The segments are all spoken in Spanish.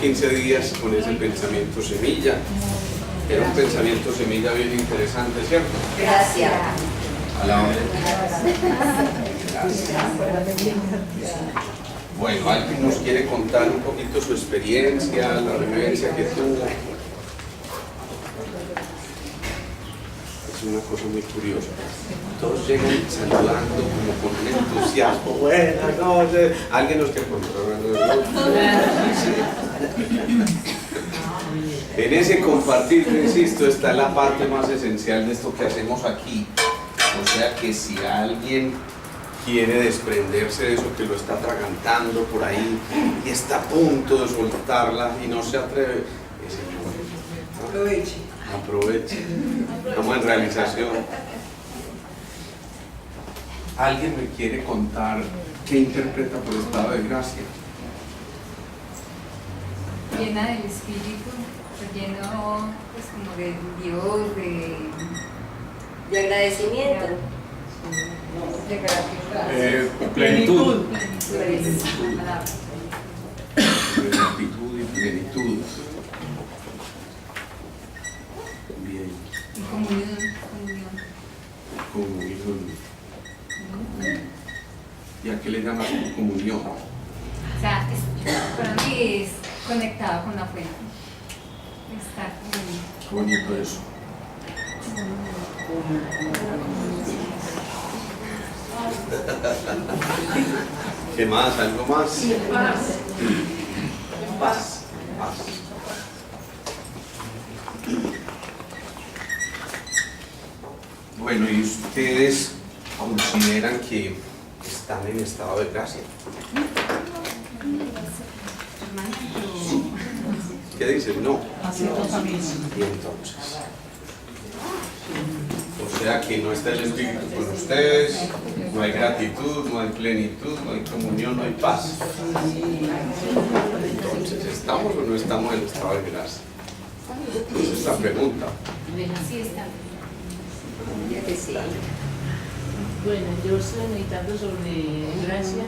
15 días con ese pensamiento semilla. Era un pensamiento semilla bien interesante, ¿cierto? Gracias. A la hora. Gracias. Bueno, alguien nos quiere contar un poquito su experiencia, la vivencia que tuvo. Es una cosa muy curiosa. Todos llegan saludando como con un entusiasmo. Buenas noches. Alguien nos quiere contar. En ese compartir, insisto, está la parte más esencial de esto que hacemos aquí. O sea que si alguien quiere desprenderse de eso que lo está atragantando por ahí y está a punto de soltarla y no se atreve, ese Aproveche. aproveche. Estamos en realización. ¿Alguien me quiere contar qué interpreta por estado de gracia? Llena del espíritu, lleno pues como de Dios, De agradecimiento. de gratitud. Plenitud. Plenitud. Gratitud y plenitud. Bien. Y comunión. Comunión. ¿Y a qué le llamas comunión? O sea, para mí es conectado con la fuente. Estar con Qué bonito eso. ¿Qué más? ¿Algo más? Paz. Paz. Bueno, ¿y ustedes consideran que están en estado de gracia? ¿Qué dicen? No. Y entonces, o sea que no está el Espíritu con ustedes, no hay gratitud, no hay plenitud, no hay comunión, no hay paz. Entonces, ¿estamos o no estamos en estado de gracia? Esa es la pregunta. sí está. Ya que sí. Bueno, yo estoy meditando sobre gracia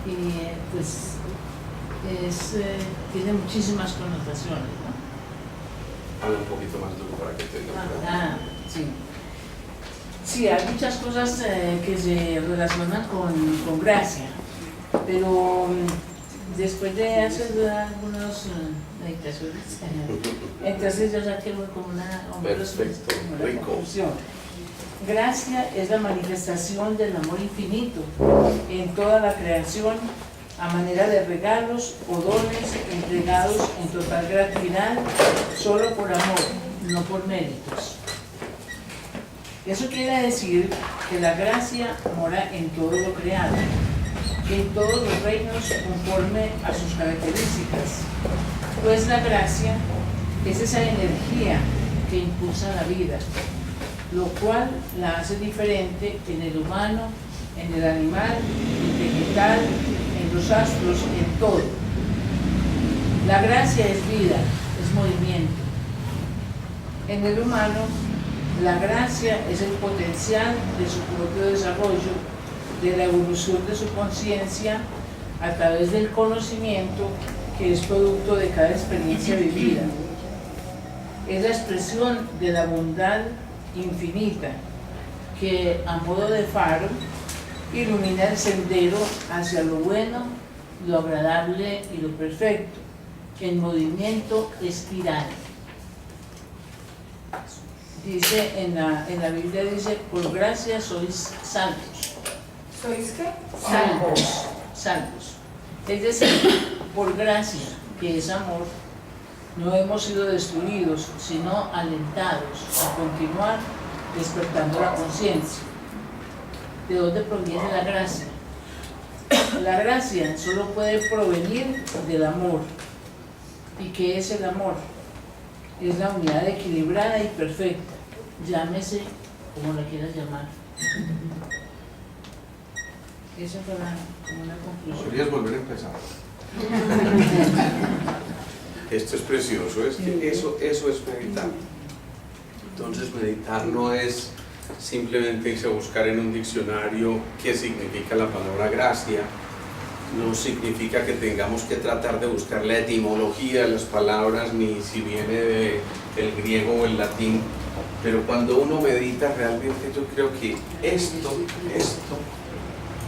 y pues tiene muchísimas connotaciones, ¿no? Habla un poquito más duro para que te diga. Sí. Sí, hay muchas cosas que se relacionan con gracia, pero después de hacer algunas meditaciones, entonces yo saqué como una conclusión. Gracia es la manifestación del amor infinito en toda la creación a manera de regalos o dones entregados en total gratuidad solo por amor, no por méritos. Eso quiere decir que la gracia mora en todo lo creado, en todos los reinos conforme a sus características, pues la gracia es esa energía que impulsa la vida, lo cual la hace diferente en el humano, en el animal, en el vegetal, en los astros, en todo. La gracia es vida, es movimiento. En el humano, la gracia es el potencial de su propio desarrollo, de la evolución de su conciencia a través del conocimiento que es producto de cada experiencia vivida. Es la expresión de la bondad infinita que, a modo de faro, ilumina el sendero hacia lo bueno, lo agradable y lo perfecto, en movimiento espiral. Dice en la Biblia, dice, por gracia sois salvos. ¿Sois qué? Salvos. Es decir, por gracia, que es amor, no hemos sido destruidos, sino alentados a continuar despertando la conciencia. ¿De dónde proviene la gracia? La gracia solo puede provenir del amor. ¿Y qué es el amor? Es la unidad equilibrada y perfecta. Llámese como la quieras llamar. Esa fue como una conclusión. Podrías volver a empezar. Esto es precioso, es que eso es meditar. Entonces meditar no es simplemente irse a buscar en un diccionario qué significa la palabra gracia, no significa que tengamos que tratar de buscar la etimología de las palabras, ni si viene del griego o el latín, pero cuando uno medita realmente yo creo que esto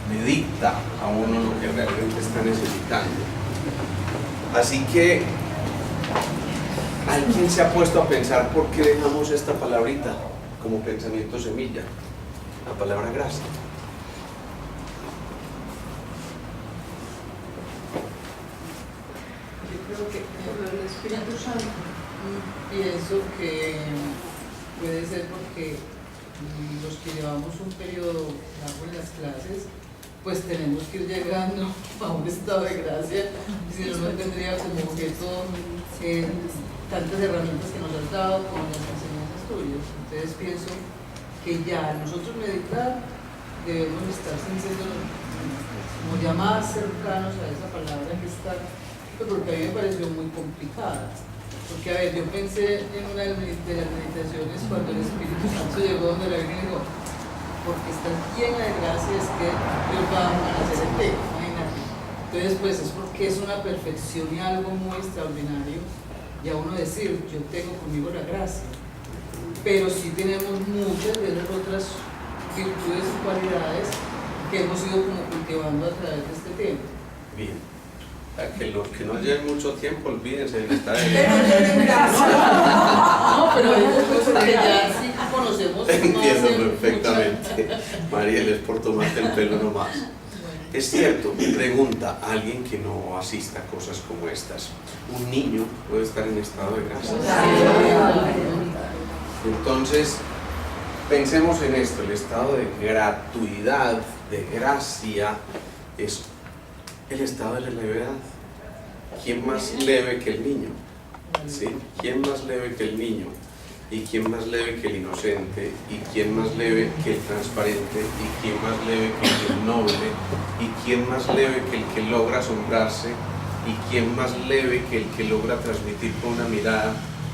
medita a uno lo que realmente está necesitando. Así que, ¿alguien se ha puesto a pensar por qué dejamos esta palabrita como pensamiento semilla? La palabra gracia. Yo creo que por el Espíritu Santo pienso que puede ser porque los que llevamos un periodo largo en las clases, pues tenemos que ir llegando a un estado de gracia, si no, no tendría como objeto tantas herramientas que nos has dado con las enseñanzas tuyas. Entonces pienso que ya nosotros meditar debemos estar sintiéndonos como ya más cercanos a esa palabra que está, porque a mí me pareció muy complicada. Porque, a ver, yo pensé en una de las meditaciones cuando el Espíritu Santo llegó donde la Virgen dijo, porque está llena de gracia, es que Dios va a hacer el té, imagínate. Entonces, pues es porque es una perfección y algo muy extraordinario, y a uno decir, yo tengo conmigo la gracia. Pero sí tenemos muchas de las otras virtudes y cualidades que hemos ido como cultivando a través de este tema. Bien. Que los que no lleven mucho tiempo, olvídense de estar en No, pero hay cosas que ya sí conocemos. Entiendo perfectamente. Mariel, es por tomarte el pelo nomás. Es cierto, pregunta a alguien que no asista a cosas como estas. ¿Un niño puede estar en estado de gracia? Entonces, pensemos en esto, el estado de gratuidad, de gracia, es el estado de la levedad. ¿Quién más leve que el niño? ¿Sí? ¿Quién más leve que el niño? ¿Y quién más leve que el inocente? ¿Y quién más leve que el transparente? ¿Y quién más leve que el noble? ¿Y quién más leve que el que logra asombrarse? ¿Y quién más leve que el que logra transmitir con una mirada?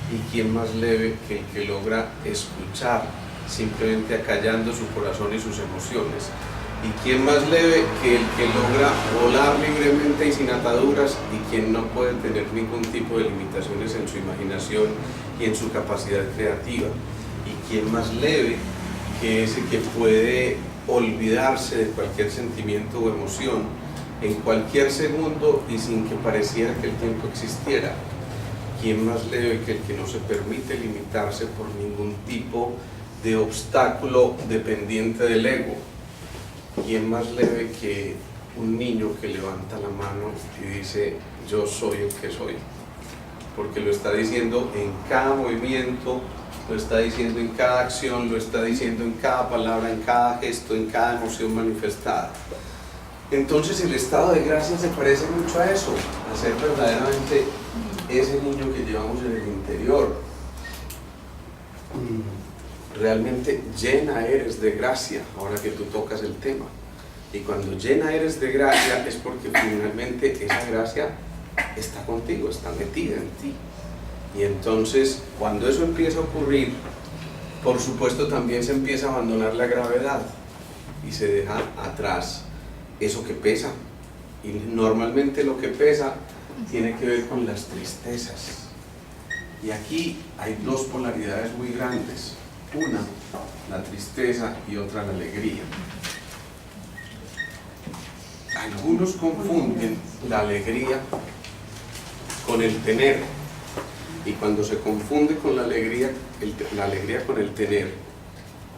¿Y quién más leve que el que logra escuchar, simplemente acallando su corazón y sus emociones? ¿Y quién más leve que el que logra volar libremente y sin ataduras? ¿Y quien no puede tener ningún tipo de limitaciones en su imaginación y en su capacidad creativa? ¿Y quién más leve que ese que puede olvidarse de cualquier sentimiento o emoción en cualquier segundo y sin que pareciera que el tiempo existiera? ¿Quién más leve que el que no se permite limitarse por ningún tipo de obstáculo dependiente del ego? ¿Quién más leve que un niño que levanta la mano y dice, yo soy el que soy? Porque lo está diciendo en cada movimiento, lo está diciendo en cada acción, lo está diciendo en cada palabra, en cada gesto, en cada emoción manifestada. Entonces el estado de gracia se parece mucho a eso, a ser verdaderamente ese niño que llevamos en el interior. Realmente llena eres de gracia, ahora que tú tocas el tema. Y cuando llena eres de gracia es porque finalmente esa gracia está contigo, está metida en ti. Y entonces cuando eso empieza a ocurrir, por supuesto también se empieza a abandonar la gravedad y se deja atrás eso que pesa. Y normalmente lo que pesa tiene que ver con las tristezas. Y aquí hay dos polaridades muy grandes. Una, la tristeza, y otra, la alegría. Algunos confunden la alegría con el tener, y cuando se confunde con la alegría con el tener,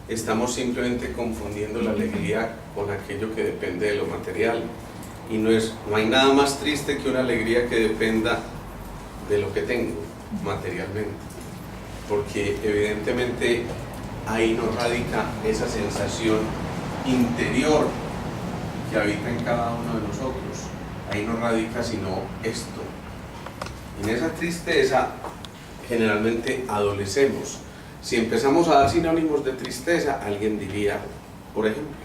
estamos simplemente confundiendo la alegría con aquello que depende de lo material, y no hay nada más triste que una alegría que dependa de lo que tengo materialmente, porque evidentemente ahí no radica esa sensación interior que habita en cada uno de nosotros. Ahí no radica sino esto. En esa tristeza generalmente adolecemos. Si empezamos a dar sinónimos de tristeza, alguien diría, por ejemplo,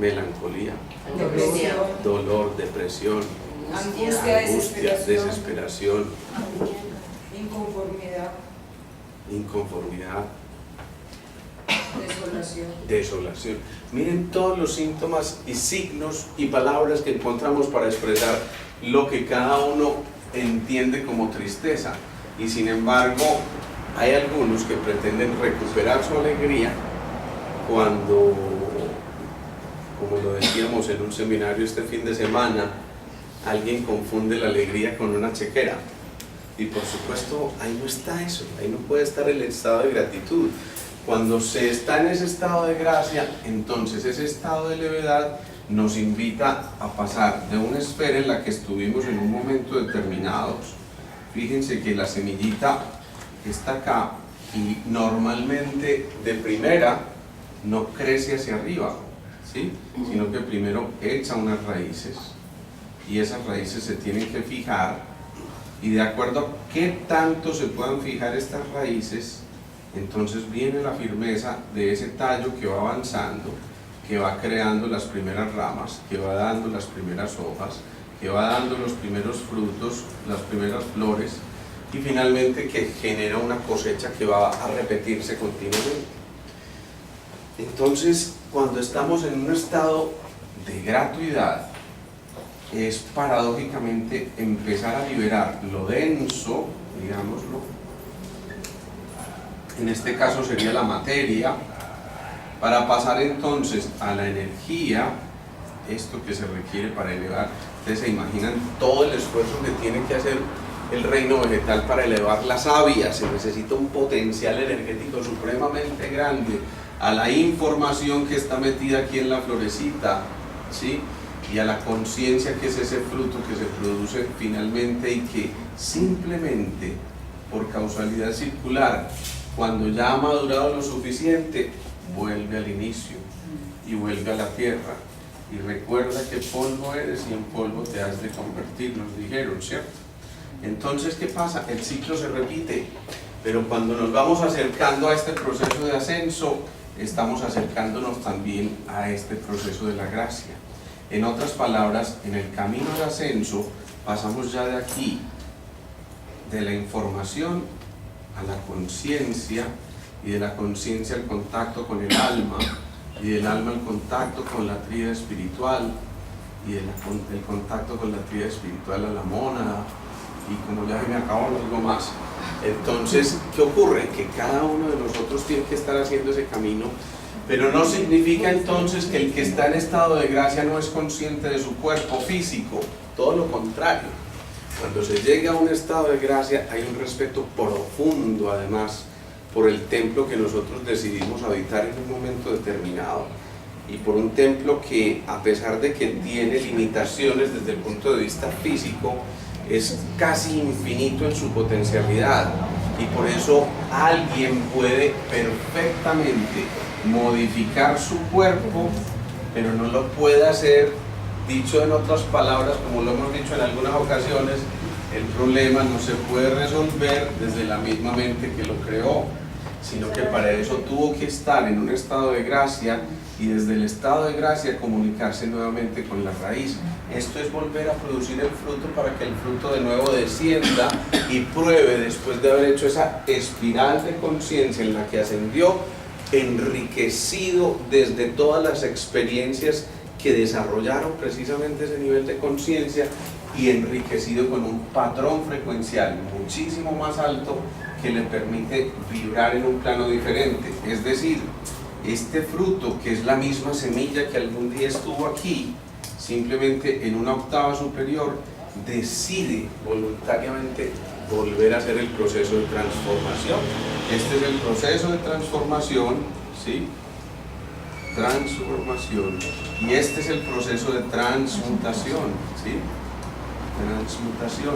melancolía, dolor, depresión, angustia, desesperación, inconformidad, Desolación. Miren todos los síntomas y signos y palabras que encontramos para expresar lo que cada uno entiende como tristeza. Y sin embargo, hay algunos que pretenden recuperar su alegría cuando, como lo decíamos en un seminario este fin de semana, alguien confunde la alegría con una chequera. Y por supuesto, ahí no está eso, ahí no puede estar el estado de gratitud. Cuando se está en ese estado de gracia, entonces ese estado de levedad nos invita a pasar de una esfera en la que estuvimos en un momento determinado. Fíjense que la semillita está acá y normalmente de primera no crece hacia arriba, ¿sí? Sino que primero echa unas raíces y esas raíces se tienen que fijar, y de acuerdo a qué tanto se puedan fijar estas raíces, entonces viene la firmeza de ese tallo que va avanzando, que va creando las primeras ramas, que va dando las primeras hojas, que va dando los primeros frutos, las primeras flores, y finalmente que genera una cosecha que va a repetirse continuamente. Entonces, cuando estamos en un estado de gratuidad, es paradójicamente empezar a liberar lo denso, digámoslo, en este caso sería la materia, para pasar entonces a la energía, esto que se requiere para elevar. Ustedes se imaginan todo el esfuerzo que tiene que hacer el reino vegetal para elevar la savia. Se necesita un potencial energético supremamente grande a la información que está metida aquí en la florecita, ¿sí? Y a la conciencia que es ese fruto que se produce finalmente y que simplemente por causalidad circular, cuando ya ha madurado lo suficiente, vuelve al inicio y vuelve a la tierra y recuerda que polvo eres y en polvo te has de convertir, nos dijeron, ¿cierto? Entonces, ¿qué pasa? El ciclo se repite, pero cuando nos vamos acercando a este proceso de ascenso, estamos acercándonos también a este proceso de la gracia. En otras palabras, en el camino de ascenso pasamos ya de aquí, de la información a la conciencia, y de la conciencia al contacto con el alma, y del alma al contacto con la tríada espiritual, y del contacto con la tríada espiritual a la mónada, y como ya se me acabó algo más. Entonces, ¿qué ocurre? Que cada uno de nosotros tiene que estar haciendo ese camino, pero no significa entonces que el que está en estado de gracia no es consciente de su cuerpo físico, todo lo contrario. Cuando se llega a un estado de gracia hay un respeto profundo además por el templo que nosotros decidimos habitar en un momento determinado, y por un templo que, a pesar de que tiene limitaciones desde el punto de vista físico, es casi infinito en su potencialidad, y por eso alguien puede perfectamente modificar su cuerpo, pero no lo puede hacer, dicho en otras palabras, como lo hemos dicho en algunas ocasiones, el problema no se puede resolver desde la misma mente que lo creó, sino que para eso tuvo que estar en un estado de gracia, y desde el estado de gracia comunicarse nuevamente con la raíz. Esto es volver a producir el fruto para que el fruto de nuevo descienda y pruebe, después de haber hecho esa espiral de conciencia en la que ascendió, enriquecido desde todas las experiencias que desarrollaron precisamente ese nivel de conciencia, y enriquecido con un patrón frecuencial muchísimo más alto que le permite vibrar en un plano diferente. Es decir, este fruto, que es la misma semilla que algún día estuvo aquí, simplemente en una octava superior, decide voluntariamente volver a hacer el proceso de transformación. Este es el proceso de transformación, ¿sí? Transformación. Y este es el proceso de transmutación, ¿sí? Transmutación.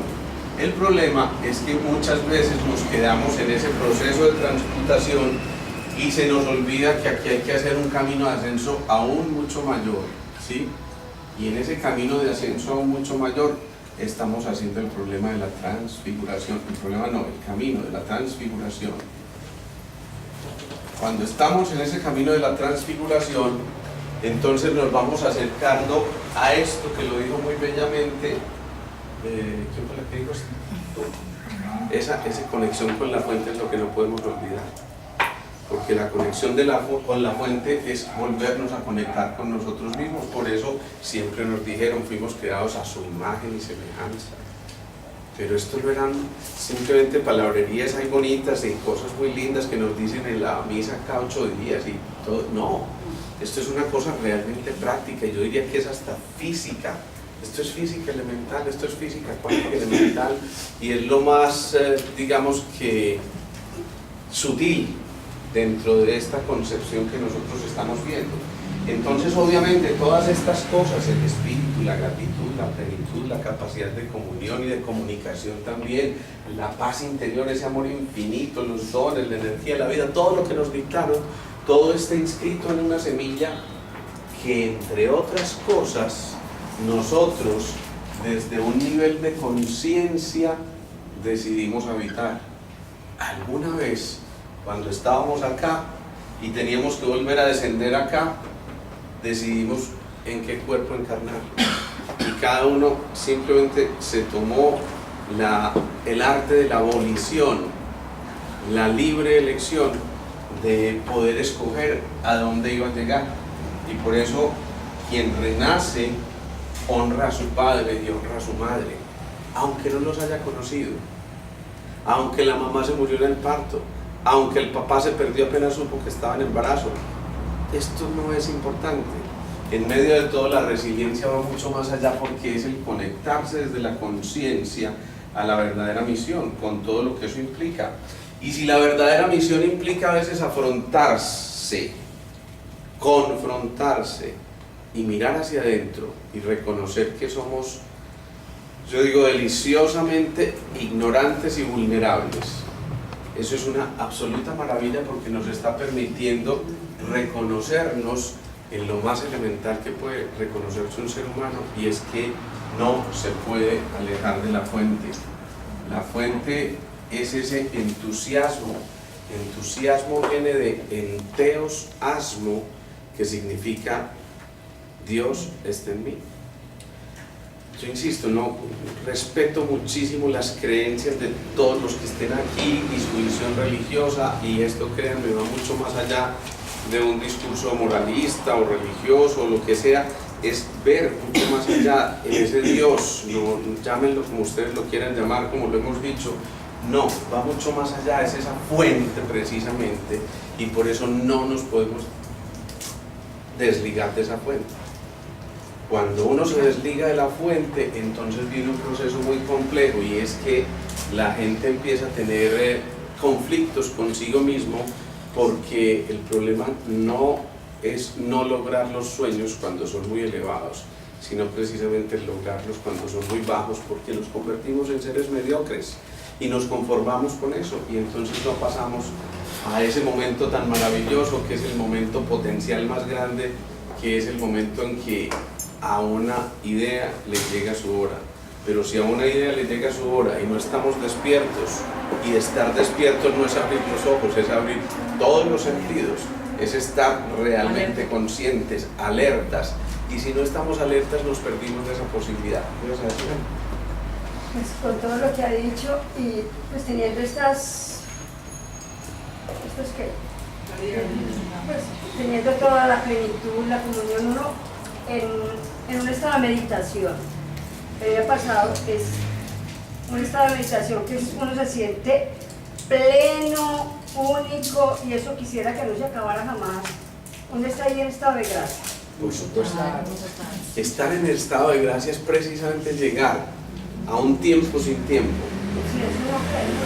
El problema es que muchas veces nos quedamos en ese proceso de transmutación y se nos olvida que aquí hay que hacer un camino de ascenso aún mucho mayor, ¿sí? Y en ese camino de ascenso aún mucho mayor estamos haciendo el problema de la transfiguración, el problema no, el camino de la transfiguración. Cuando estamos en ese camino de la transfiguración, entonces nos vamos acercando a esto que lo dijo muy bellamente, ¿quién fue la que dijo esto? Esa conexión con la fuente es lo que no podemos olvidar. porque la conexión con la fuente es volvernos a conectar con nosotros mismos. Por eso siempre nos dijeron, fuimos creados a su imagen y semejanza. Pero esto no eran simplemente palabrerías ahí bonitas y cosas muy lindas que nos dicen en la misa cada 8 días y todo. No, esto es una cosa realmente práctica, yo diría que es hasta física. Esto es física elemental, esto es física cuántica elemental, y es lo más, digamos que, sutil dentro de esta concepción que nosotros estamos viendo. Entonces, obviamente, todas estas cosas, el espíritu, la gratitud, la plenitud, la capacidad de comunión y de comunicación también, la paz interior, ese amor infinito, los dones, la energía, la vida, todo lo que nos dictaron, todo está inscrito en una semilla que, entre otras cosas, nosotros, desde un nivel de conciencia, decidimos habitar. Alguna vez, cuando estábamos acá y teníamos que volver a descender acá, decidimos en qué cuerpo encarnar. Y cada uno simplemente se tomó el arte de la abolición, la libre elección de poder escoger a dónde iba a llegar. Y por eso, quien renace honra a su padre y honra a su madre, aunque no los haya conocido, aunque la mamá se murió en el parto, aunque el papá se perdió apenas supo que estaba en embarazo. Esto no es importante. En medio de todo, la resiliencia va mucho más allá, porque es el conectarse desde la conciencia a la verdadera misión, con todo lo que eso implica. Y si la verdadera misión implica a veces afrontarse, confrontarse y mirar hacia adentro y reconocer que somos, yo digo, deliciosamente ignorantes y vulnerables, eso es una absoluta maravilla, porque nos está permitiendo reconocernos en lo más elemental que puede reconocerse un ser humano, y es que no se puede alejar de la fuente. La fuente es ese entusiasmo. Entusiasmo viene de enteos asmo, que significa Dios está en mí. Yo insisto, no respeto muchísimo las creencias de todos los que estén aquí y su visión religiosa, y esto, créanme, va mucho más allá de un discurso moralista o religioso o lo que sea. Es ver mucho más allá en ese Dios, no, llámenlo como ustedes lo quieran llamar, como lo hemos dicho. No, va mucho más allá, es esa fuente precisamente, y por eso no nos podemos desligar de esa fuente. Cuando uno se desliga de la fuente, entonces viene un proceso muy complejo, y es que la gente empieza a tener conflictos consigo mismo, porque el problema no es no lograr los sueños cuando son muy elevados, sino precisamente lograrlos cuando son muy bajos, porque nos convertimos en seres mediocres y nos conformamos con eso, y entonces no pasamos a ese momento tan maravilloso que es el momento potencial más grande, que es el momento en que a una idea le llega su hora. Pero si a una idea le llega su hora y no estamos despiertos, y estar despiertos no es abrir los ojos, es abrir todos los sentidos, es estar realmente conscientes, alertas, y si no estamos alertas nos perdimos de esa posibilidad. ¿Qué vas a decir? Pues con todo lo que ha dicho, y pues teniendo ¿estos qué? Pues teniendo toda la plenitud, la comunión, uno en un estado de meditación. El día pasado es un estado de meditación que uno se siente pleno, único, y eso quisiera que no se acabara jamás. ¿Dónde está ahí el estado de gracia? Por supuesto. Estar en el estado de gracia es precisamente llegar a un tiempo sin tiempo. Sí, eso no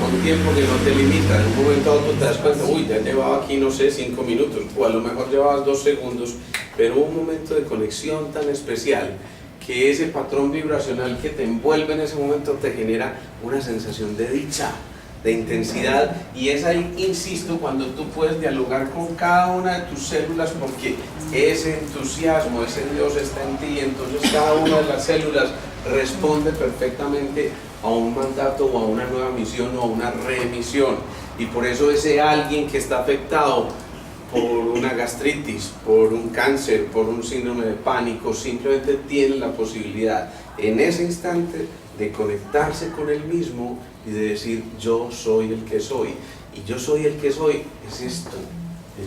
A un tiempo que no te limita. En un momento dado tú te das cuenta, uy, ya llevaba aquí, no sé, 5 minutos, o a lo mejor llevabas 2 segundos, pero un momento de conexión tan especial, que ese patrón vibracional que te envuelve en ese momento te genera una sensación de dicha, de intensidad, y es ahí, insisto, cuando tú puedes dialogar con cada una de tus células, porque ese entusiasmo, ese Dios está en ti, entonces cada una de las células responde perfectamente a un mandato o a una nueva misión o a una remisión, y por eso ese alguien que está afectado por una gastritis, por un cáncer, por un síndrome de pánico, simplemente tiene la posibilidad en ese instante de conectarse con él mismo y de decir: yo soy el que soy. Y yo soy el que soy es esto,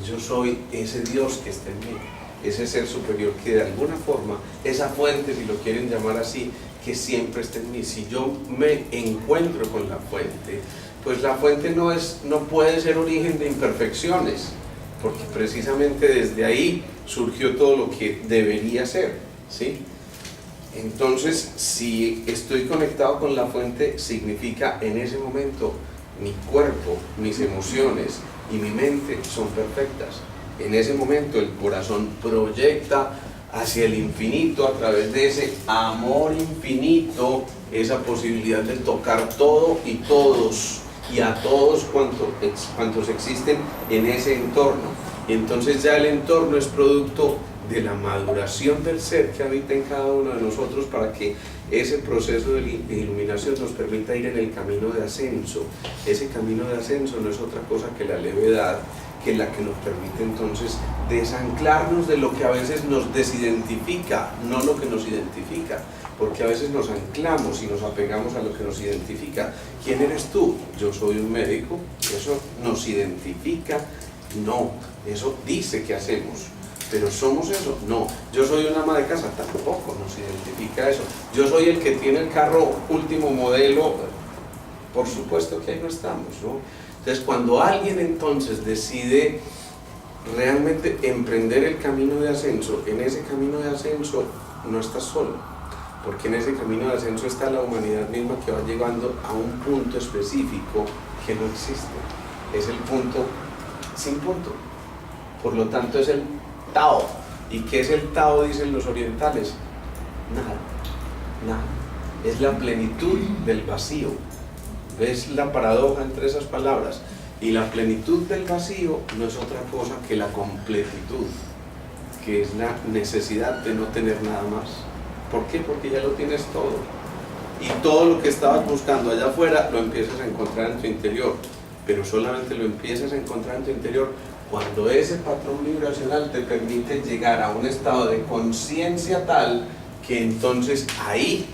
Yo soy ese Dios que está en mí, ese ser superior que de alguna forma, esa fuente, si lo quieren llamar así, que siempre está en mí. Si yo me encuentro con la fuente, pues la fuente no puede ser origen de imperfecciones, porque precisamente desde ahí surgió todo lo que debería ser, ¿sí? Entonces, si estoy conectado con la fuente, significa en ese momento mi cuerpo, mis emociones y mi mente son perfectas. En ese momento el corazón proyecta hacia el infinito a través de ese amor infinito, esa posibilidad de tocar todo y todos, y a todos cuantos existen en ese entorno. Y entonces ya el entorno es producto de la maduración del ser que habita en cada uno de nosotros, para que ese proceso de iluminación nos permita ir en el camino de ascenso. Ese camino de ascenso no es otra cosa que la levedad, que es la que nos permite entonces desanclarnos de lo que a veces nos desidentifica, no lo que nos identifica, porque a veces nos anclamos y nos apegamos a lo que nos identifica. ¿Quién eres tú? Yo soy un médico. ¿Eso nos identifica? No, eso dice que hacemos. ¿Pero somos eso? No. Yo soy una ama de casa, tampoco nos identifica eso. Yo soy el que tiene el carro último modelo, por supuesto que ahí no estamos, ¿no? Entonces, cuando alguien entonces decide realmente emprender el camino de ascenso, en ese camino de ascenso no estás solo, porque en ese camino de ascenso está la humanidad misma, que va llegando a un punto específico que no existe. Es el punto sin punto. Por lo tanto, es el Tao. ¿Y qué es el Tao? Dicen los orientales. Nada, nada. Es la plenitud del vacío. ¿Ves la paradoja entre esas palabras? Y la plenitud del vacío no es otra cosa que la completitud, que es la necesidad de no tener nada más. ¿Por qué? Porque ya lo tienes todo. Y todo lo que estabas buscando allá afuera lo empiezas a encontrar en tu interior. Pero solamente lo empiezas a encontrar en tu interior cuando ese patrón vibracional te permite llegar a un estado de conciencia tal que entonces ahí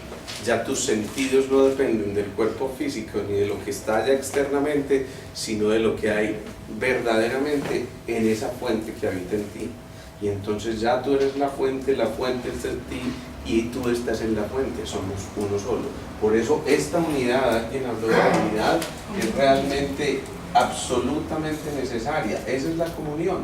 ya tus sentidos no dependen del cuerpo físico ni de lo que está allá externamente, sino de lo que hay verdaderamente en esa fuente que habita en ti. Y entonces ya tú eres la fuente está en ti y tú estás en la fuente, somos uno solo. Por eso esta unidad, quien habló de la unidad, es realmente absolutamente necesaria. Esa es la comunión,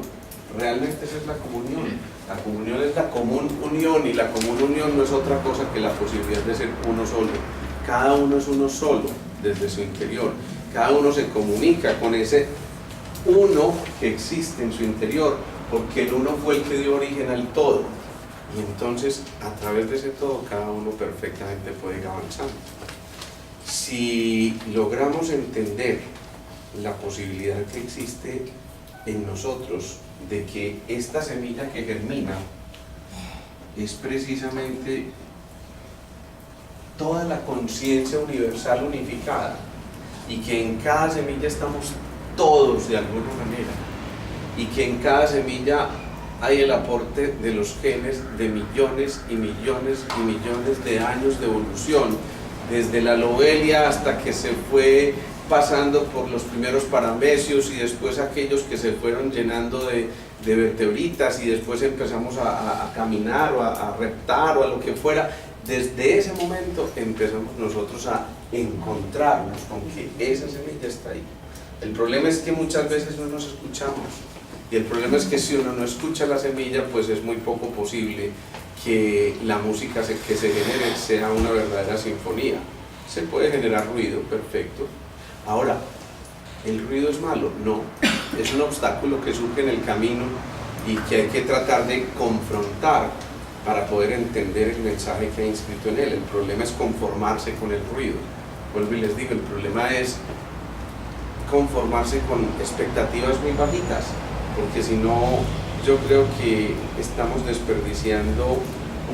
realmente esa es la comunión. La comunión es la común unión, y la común unión no es otra cosa que la posibilidad de ser uno solo. Cada uno es uno solo desde su interior, cada uno se comunica con ese uno que existe en su interior, porque el uno fue el que dio origen al todo, y entonces a través de ese todo cada uno perfectamente puede ir avanzando. Si logramos entender la posibilidad que existe en nosotros de que esta semilla que germina es precisamente toda la conciencia universal unificada, y que en cada semilla estamos todos de alguna manera, y que en cada semilla hay el aporte de los genes de millones y millones y millones de años de evolución, desde la lobelia hasta que se fue pasando por los primeros paramecios, y después aquellos que se fueron llenando de vertebritas, y después empezamos a caminar o a reptar o a lo que fuera. Desde ese momento empezamos nosotros a encontrarnos con que esa semilla está ahí. El problema es que muchas veces no nos escuchamos, y el problema es que si uno no escucha la semilla, pues es muy poco posible que la música que se genere sea una verdadera sinfonía. Se puede generar ruido, perfecto. Ahora, ¿el ruido es malo? No, es un obstáculo que surge en el camino y que hay que tratar de confrontar para poder entender el mensaje que hay inscrito en él. El problema es conformarse con el ruido. Vuelvo y les digo, el problema es conformarse con expectativas muy bajitas, porque si no, yo creo que estamos desperdiciando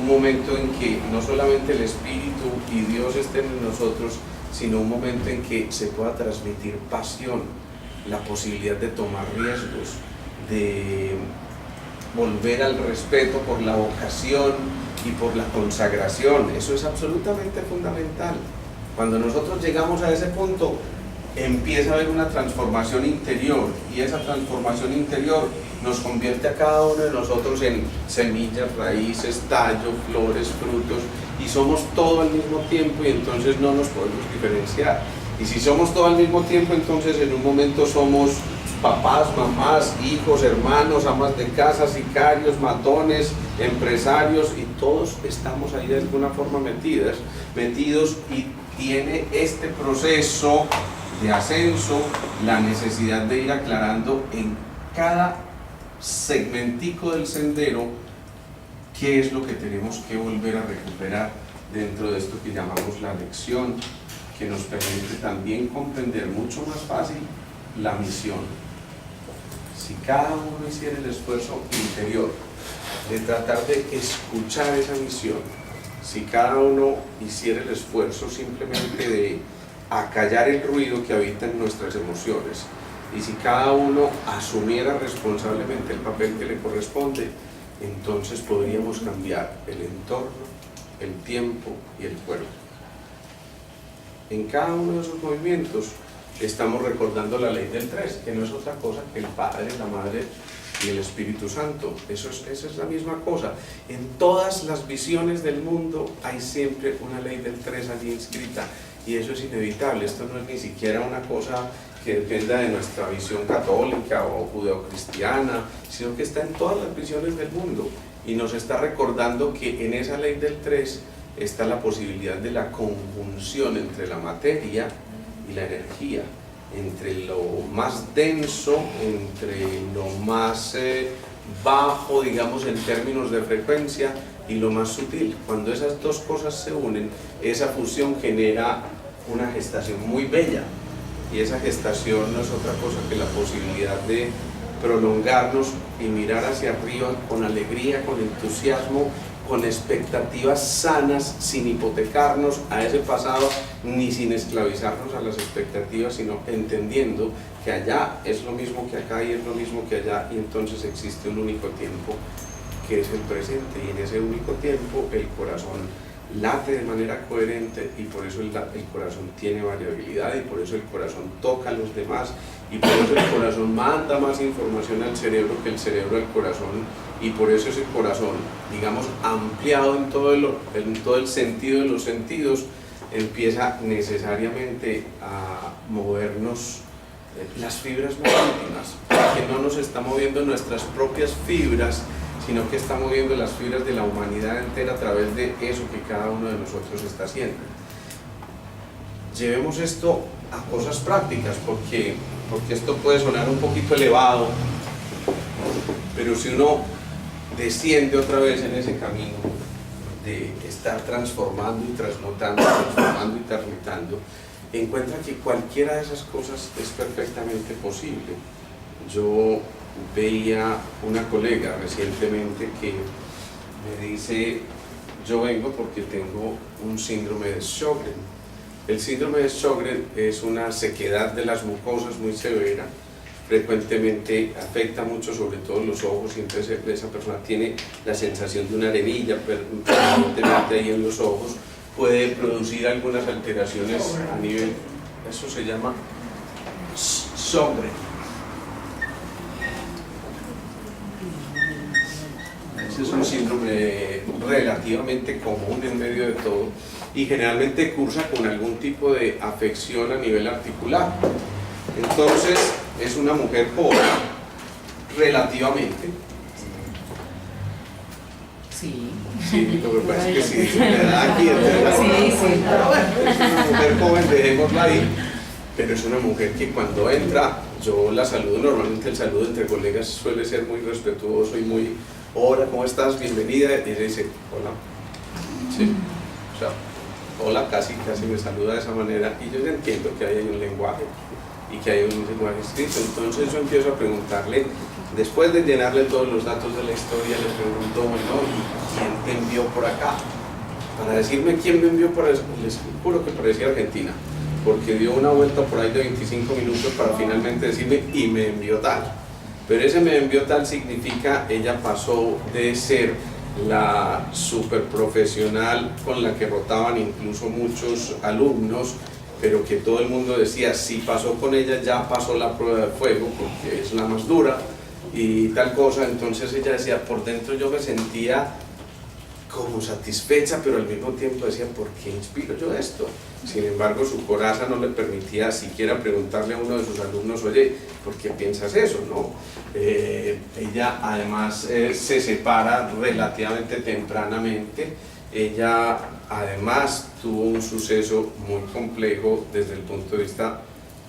un momento en que no solamente el Espíritu y Dios estén en nosotros, sino un momento en que se pueda transmitir pasión, la posibilidad de tomar riesgos, de volver al respeto por la vocación y por la consagración. Eso es absolutamente fundamental. Cuando nosotros llegamos a ese punto, empieza a haber una transformación interior, y esa transformación interior nos convierte a cada uno de nosotros en semillas, raíces, tallo, flores, frutos, y somos todo al mismo tiempo, y entonces no nos podemos diferenciar. Y si somos todo al mismo tiempo, entonces en un momento somos papás, mamás, hijos, hermanos, amas de casa, sicarios, matones, empresarios, y todos estamos ahí de alguna forma metidos, y tiene este proceso de ascenso la necesidad de ir aclarando en cada segmentico del sendero qué es lo que tenemos que volver a recuperar dentro de esto que llamamos la lección, que nos permite también comprender mucho más fácil la misión. Si cada uno hiciera el esfuerzo interior de tratar de escuchar esa misión, si cada uno hiciera el esfuerzo simplemente de acallar el ruido que habita en nuestras emociones, y si cada uno asumiera responsablemente el papel que le corresponde, entonces podríamos cambiar el entorno, el tiempo y el cuerpo. En cada uno de esos movimientos estamos recordando la ley del 3, que no es otra cosa que el Padre, la Madre y el Espíritu Santo. Esa es la misma cosa. En todas las visiones del mundo hay siempre una ley del 3 allí inscrita, y eso es inevitable. Esto no es ni siquiera una cosa que dependa de nuestra visión católica o judeocristiana, sino que está en todas las visiones del mundo, y nos está recordando que en esa ley del 3 está la posibilidad de la conjunción entre la materia y la energía, entre lo más denso, entre lo más bajo, digamos, en términos de frecuencia, y lo más sutil. Cuando esas dos cosas se unen, esa fusión genera una gestación muy bella, y esa gestación no es otra cosa que la posibilidad de prolongarnos y mirar hacia arriba con alegría, con entusiasmo, con expectativas sanas, sin hipotecarnos a ese pasado ni sin esclavizarnos a las expectativas, sino entendiendo que allá es lo mismo que acá y es lo mismo que allá, y entonces existe un único tiempo que es el presente, y en ese único tiempo el corazón late de manera coherente, y por eso el corazón tiene variabilidad, y por eso el corazón toca a los demás, y por eso el corazón manda más información al cerebro que el cerebro al corazón, y por eso ese corazón, digamos, ampliado en todo el sentido de los sentidos, empieza necesariamente a movernos las fibras más íntimas, que no nos está moviendo nuestras propias fibras, sino que está moviendo las fibras de la humanidad entera a través de eso que cada uno de nosotros está haciendo. Llevemos esto a cosas prácticas, porque esto puede sonar un poquito elevado, pero si uno desciende otra vez en ese camino de estar transformando y transmutando, transformando y transmutando, encuentra que cualquiera de esas cosas es perfectamente posible. Yo veía una colega recientemente que me dice: yo vengo porque tengo un síndrome de Sjögren. El síndrome de Sjögren es una sequedad de las mucosas muy severa, frecuentemente afecta mucho sobre todo los ojos, y entonces esa persona tiene la sensación de una arenilla permanentemente ahí en los ojos, puede producir algunas alteraciones a nivel, eso se llama Sjögren. Ese es un síndrome relativamente común en medio de todo, y generalmente cursa con algún tipo de afección a nivel articular. Entonces es una mujer pobre, relativamente. Sí. Sí, lo que pasa es que sí, la edad aquí es Sí. pero bueno, es una mujer joven, dejémosla ahí, pero es una mujer que cuando entra, yo la saludo, normalmente el saludo entre colegas suele ser muy respetuoso y muy: hola, ¿cómo estás? Bienvenida. Y ella dice: hola. Sí. O sea, hola, casi me saluda de esa manera, y yo entiendo que hay un lenguaje y que hay un lenguaje escrito. Entonces yo empiezo a preguntarle, después de llenarle todos los datos de la historia, le pregunto: bueno, ¿y quién te envió por acá? Para decirme quién me envió por eso, les juro que parecía Argentina, porque dio una vuelta por ahí de 25 minutos para finalmente decirme: y me envió tal. Pero ese me envió tal significa, ella pasó de ser la super profesional con la que rotaban incluso muchos alumnos, pero que todo el mundo decía, si pasó con ella, ya pasó la prueba de fuego, porque es la más dura, y tal cosa. Entonces ella decía, por dentro yo me sentía como satisfecha, pero al mismo tiempo decía, ¿por qué inspiro yo esto? Sin embargo, su coraza no le permitía siquiera preguntarle a uno de sus alumnos, oye, ¿por qué piensas eso? ¿No? Ella además se separa relativamente tempranamente. Ella además tuvo un suceso muy complejo desde el punto de vista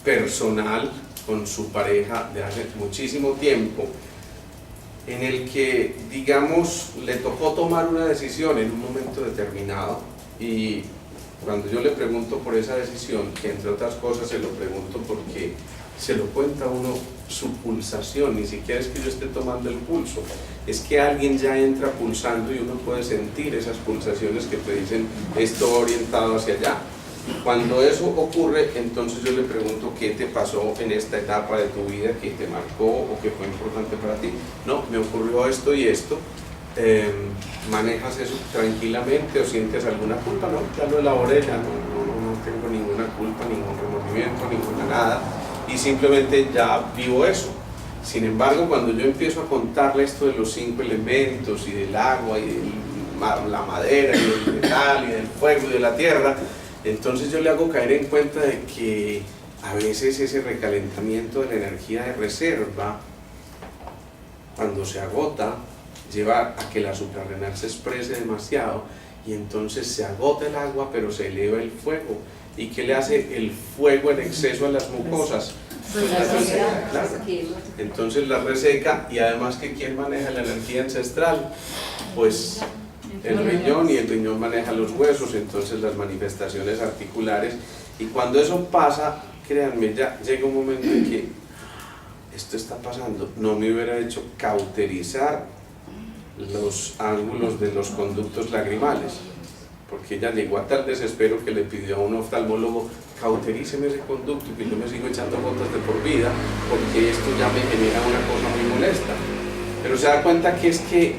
personal con su pareja de hace muchísimo tiempo, en el que, digamos, le tocó tomar una decisión en un momento determinado, y cuando yo le pregunto por esa decisión, que entre otras cosas se lo pregunto porque se lo cuenta uno su pulsación, ni siquiera es que yo esté tomando el pulso, es que alguien ya entra pulsando y uno puede sentir esas pulsaciones que te dicen esto va orientado hacia allá. Cuando eso ocurre, entonces yo le pregunto qué te pasó en esta etapa de tu vida que te marcó o que fue importante para ti. No, me ocurrió esto y esto. ¿Manejas eso tranquilamente o sientes alguna culpa? No, ya lo elaboré, ya no tengo ninguna culpa, ningún remordimiento, ninguna nada, y simplemente ya vivo eso. Sin embargo, cuando yo empiezo a contarle esto de los 5 elementos y del agua y de la madera y del metal y del fuego y de la tierra, entonces yo le hago caer en cuenta de que a veces ese recalentamiento de la energía de reserva, cuando se agota, lleva a que la suprarrenal se exprese demasiado y entonces se agota el agua pero se eleva el fuego. ¿Y qué le hace el fuego en exceso a las mucosas? Pues las reseca, claro. Entonces la reseca, y además que ¿quién maneja la energía ancestral? Pues el riñón, y el riñón maneja los huesos, entonces las manifestaciones articulares, y cuando eso pasa, créanme, ya llega un momento en que esto está pasando, no me hubiera hecho cauterizar los ángulos de los conductos lagrimales, porque ella llegó a tal desespero que le pidió a un oftalmólogo, cauteríceme ese conducto, que yo me sigo echando gotas de por vida, porque esto ya me genera una cosa muy molesta. Pero se da cuenta que es que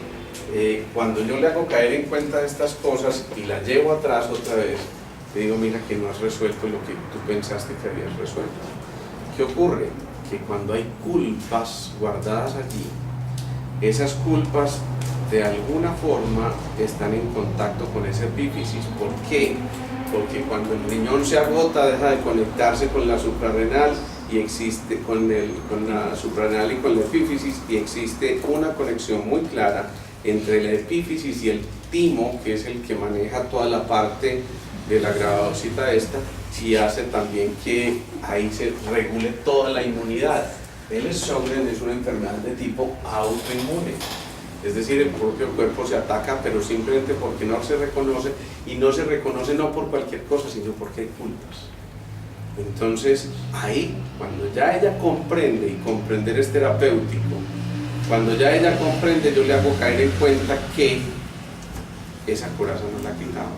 cuando yo le hago caer en cuenta de estas cosas y la llevo atrás otra vez, te digo, mira que no has resuelto lo que tú pensaste que habías resuelto. ¿Qué ocurre? Que cuando hay culpas guardadas allí, esas culpas de alguna forma están en contacto con ese epífisis. ¿Por qué? Porque cuando el riñón se agota, deja de conectarse con la suprarrenal y existe con la suprarrenal y con la epífisis, y existe una conexión muy clara entre la epífisis y el timo, que es el que maneja toda la parte de la gravedosita esta, y hace también que ahí se regule toda la inmunidad. El Sjögren es una enfermedad de tipo autoinmune, es decir, el propio cuerpo se ataca, pero simplemente porque no se reconoce, y no se reconoce no por cualquier cosa, sino porque hay culpas. Entonces ahí, cuando ya ella comprende, y comprender es terapéutico, cuando ya ella comprende, yo le hago caer en cuenta que esa coraza no la ha quitado,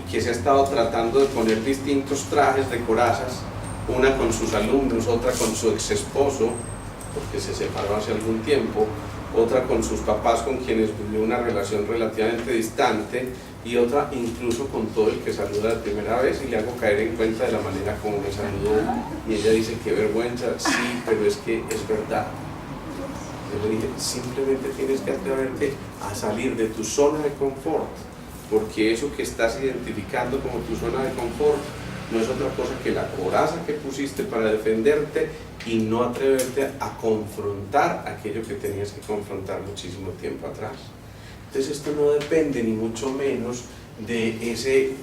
y que se ha estado tratando de poner distintos trajes de corazas, una con sus alumnos, otra con su ex esposo, porque se separó hace algún tiempo, otra con sus papás con quienes vivió una relación relativamente distante, y otra incluso con todo el que saluda la primera vez, y le hago caer en cuenta de la manera como me saludó, y ella dice, qué vergüenza, sí, pero es que es verdad. Yo le dije, simplemente tienes que atreverte a salir de tu zona de confort, porque eso que estás identificando como tu zona de confort no es otra cosa que la coraza que pusiste para defenderte y no atreverte a confrontar aquello que tenías que confrontar muchísimo tiempo atrás. Entonces esto no depende ni mucho menos de ese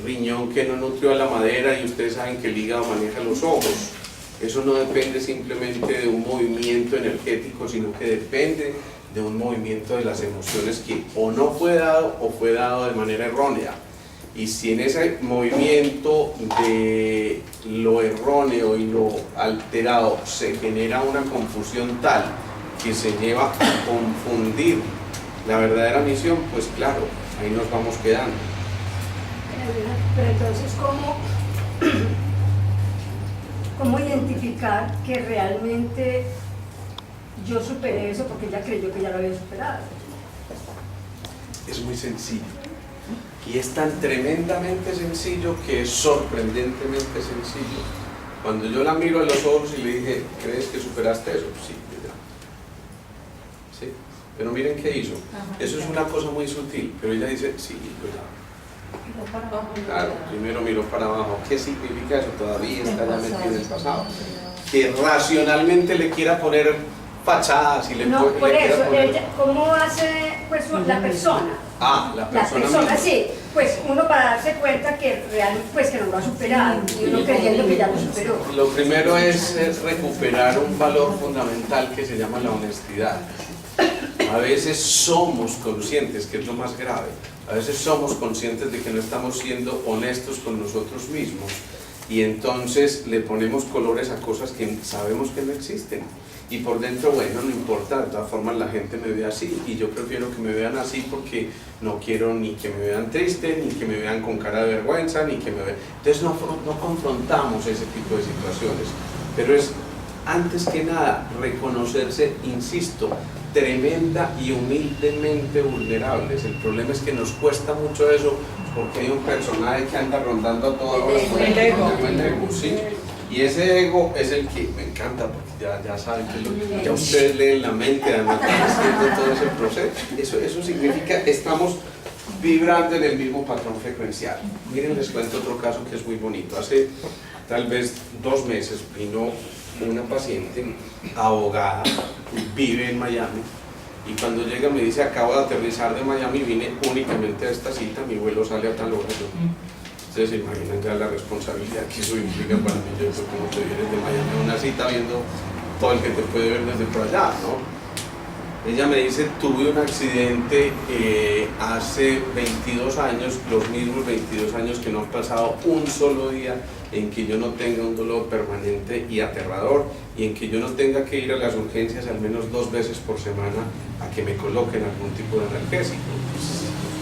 riñón que no nutrió a la madera, y ustedes saben que el hígado maneja los ojos. Eso no depende simplemente de un movimiento energético, sino que depende de un movimiento de las emociones que o no fue dado o fue dado de manera errónea. Y si en ese movimiento de lo erróneo y lo alterado se genera una confusión tal que se lleva a confundir la verdadera misión, pues claro, ahí nos vamos quedando. Pero entonces, ¿cómo identificar que realmente yo superé eso porque ella creyó que ya lo había superado? Es muy sencillo. Y es tan tremendamente sencillo que es sorprendentemente sencillo. Cuando yo la miro a los ojos y le dije, ¿crees que superaste eso? Sí, ya. Sí. Pero miren qué hizo. Eso es una cosa muy sutil, pero ella dice, sí, yo ya. Claro, primero miró para abajo. ¿Qué significa eso? Todavía está ya metido en el pasado. Que racionalmente le quiera poner fachadas y le, No, por le quiera eso, poner... ella, ¿cómo hace pues, la persona? Ah, la persona misma. Sí, pues uno para darse cuenta que realmente pues, que no lo ha superado y uno creyendo que ya lo superó. Lo primero es recuperar un valor fundamental que se llama la honestidad. A veces somos conscientes, que es lo más grave, a veces somos conscientes de que no estamos siendo honestos con nosotros mismos y entonces le ponemos colores a cosas que sabemos que no existen. Y por dentro, bueno, no importa, de todas formas la gente me ve así y yo prefiero que me vean así porque no quiero ni que me vean triste, ni que me vean con cara de vergüenza, ni que me vean... Entonces no confrontamos ese tipo de situaciones, pero es antes que nada reconocerse, insisto, tremenda y humildemente vulnerables. El problema es que nos cuesta mucho eso porque hay un personaje que anda rondando a toda hora por ahí, el ego, ¿sí? Y ese ego es el que me encanta porque ya saben que ya ustedes leen la mente, además están haciendo todo ese proceso. Eso significa que estamos vibrando en el mismo patrón frecuencial. Miren, les cuento otro caso que es muy bonito. Hace tal vez 2 meses vino una paciente abogada, vive en Miami, y cuando llega me dice, acabo de aterrizar de Miami, vine únicamente a esta cita, mi vuelo sale a tal hora. Ustedes se imaginan ya la responsabilidad que eso implica para mí. Yo soy como te vienes de Miami a una cita viendo todo el que te puede ver desde por allá, ¿no? Ella me dice, tuve un accidente hace 22 años, los mismos 22 años que no han pasado un solo día en que yo no tenga un dolor permanente y aterrador y en que yo no tenga que ir a las urgencias al menos 2 veces por semana a que me coloquen algún tipo de analgésico.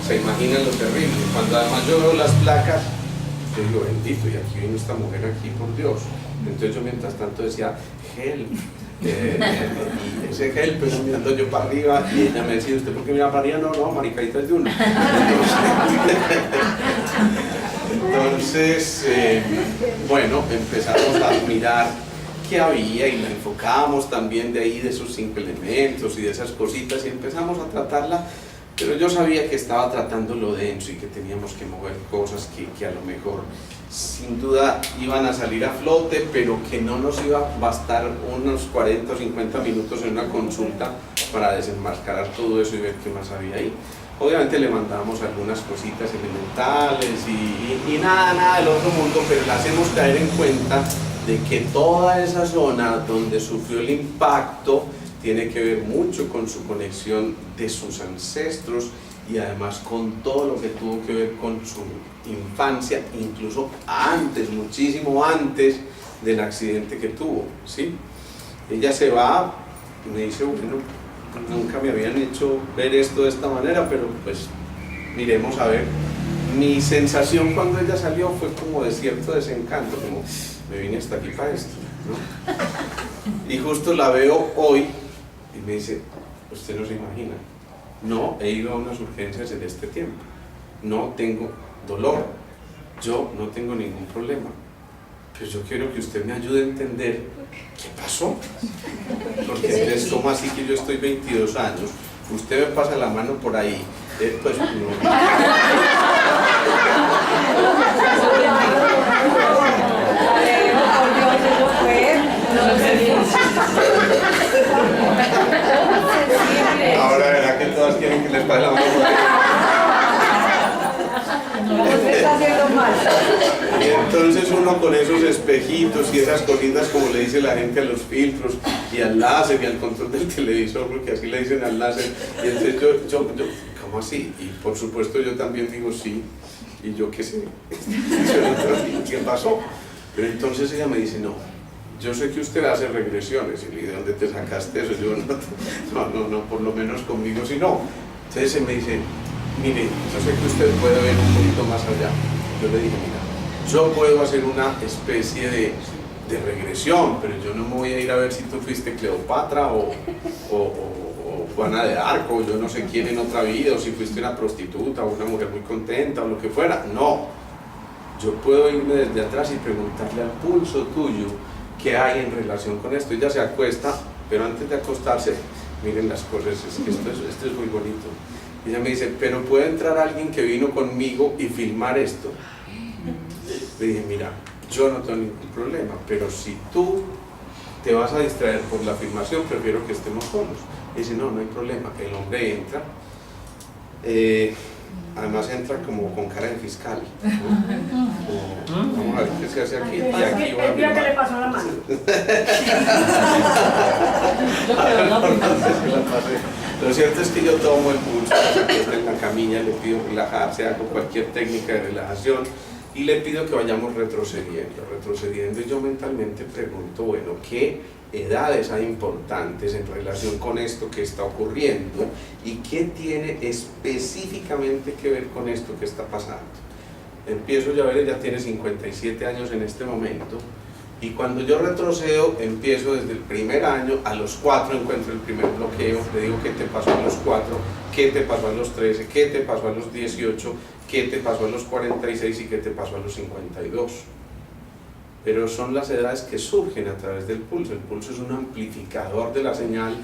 Se imaginan lo terrible. Cuando además yo veo las placas, yo digo, bendito, y aquí vino esta mujer aquí, por Dios. Entonces yo mientras tanto decía, help. Y ese help, pero mirando yo para arriba, y ella me decía, ¿usted por qué mira para arriba? No, maricadita es de una. Entonces bueno, empezamos a mirar qué había y la enfocábamos también de ahí, de esos 5 elementos y de esas cositas, y empezamos a tratarla. Pero yo sabía que estaba tratando lo denso y que teníamos que mover cosas que a lo mejor sin duda iban a salir a flote, pero que no nos iba a bastar unos 40 o 50 minutos en una consulta para desenmascarar todo eso y ver qué más había ahí. Obviamente le mandábamos algunas cositas elementales y nada del otro mundo, pero le hacemos caer en cuenta de que toda esa zona donde sufrió el impacto tiene que ver mucho con su conexión de sus ancestros y además con todo lo que tuvo que ver con su infancia, incluso antes, muchísimo antes del accidente que tuvo, ¿sí? Ella se va y me dice, bueno, nunca me habían hecho ver esto de esta manera, pero pues miremos a ver. Mi sensación cuando ella salió fue como de cierto desencanto, como me vine hasta aquí para esto, ¿no? Y justo la veo hoy y me dice, usted no se imagina, no he ido a unas urgencias en este tiempo, no tengo dolor, yo no tengo ningún problema, pero yo quiero que usted me ayude a entender qué pasó, porque entonces, ¿cómo así que yo estoy 22 años, usted me pasa la mano por ahí, pues no. Ahora verá que todas quieren que les pase la mano por ahí. Y entonces uno con esos espejitos y esas cositas, como le dice la gente a los filtros y al láser y al control del televisor, porque así le dicen al láser, y entonces yo ¿cómo así? Y por supuesto yo también digo sí, y yo qué sé, ¿qué pasó? Pero entonces ella me dice, no, yo sé que usted hace regresiones, y ¿de dónde te sacaste eso? Yo no, por lo menos conmigo sí no. Entonces se me dice, mire, yo sé que usted puede ver un poquito más allá. Yo le dije, mira, yo puedo hacer una especie de regresión, pero yo no me voy a ir a ver si tú fuiste Cleopatra o Juana de Arco, yo no sé quién en otra vida, o si fuiste una prostituta o una mujer muy contenta o lo que fuera. No, yo puedo irme desde atrás y preguntarle al pulso tuyo qué hay en relación con esto. Ella se acuesta, pero antes de acostarse, miren las cosas, esto es muy bonito. Ella me dice, pero ¿puede entrar alguien que vino conmigo y filmar esto? Le dije, mira, yo no tengo ningún problema, pero si tú te vas a distraer por la filmación, prefiero que estemos solos. Y dice, no, no hay problema. El hombre entra, además entra como con cara de fiscal, ¿no? Vamos a ver qué se hace aquí. Y aquí voy a El día que le filmar. pasó la mano. Yo creo, ¿no? Lo cierto es que yo tomo el pulso, se acuesta en la camilla, le pido relajarse, hago cualquier técnica de relajación y le pido que vayamos retrocediendo, y yo mentalmente pregunto, bueno, ¿qué edades hay importantes en relación con esto que está ocurriendo y qué tiene específicamente que ver con esto que está pasando? Empiezo ya a ver, ella tiene 57 años en este momento, y cuando yo retrocedo, empiezo desde el primer año, a los 4 encuentro el primer bloqueo, le digo qué te pasó a los 4, qué te pasó a los 13, qué te pasó a los 18, qué te pasó a los 46 y qué te pasó a los 52. Pero son las edades que surgen a través del pulso. El pulso es un amplificador de la señal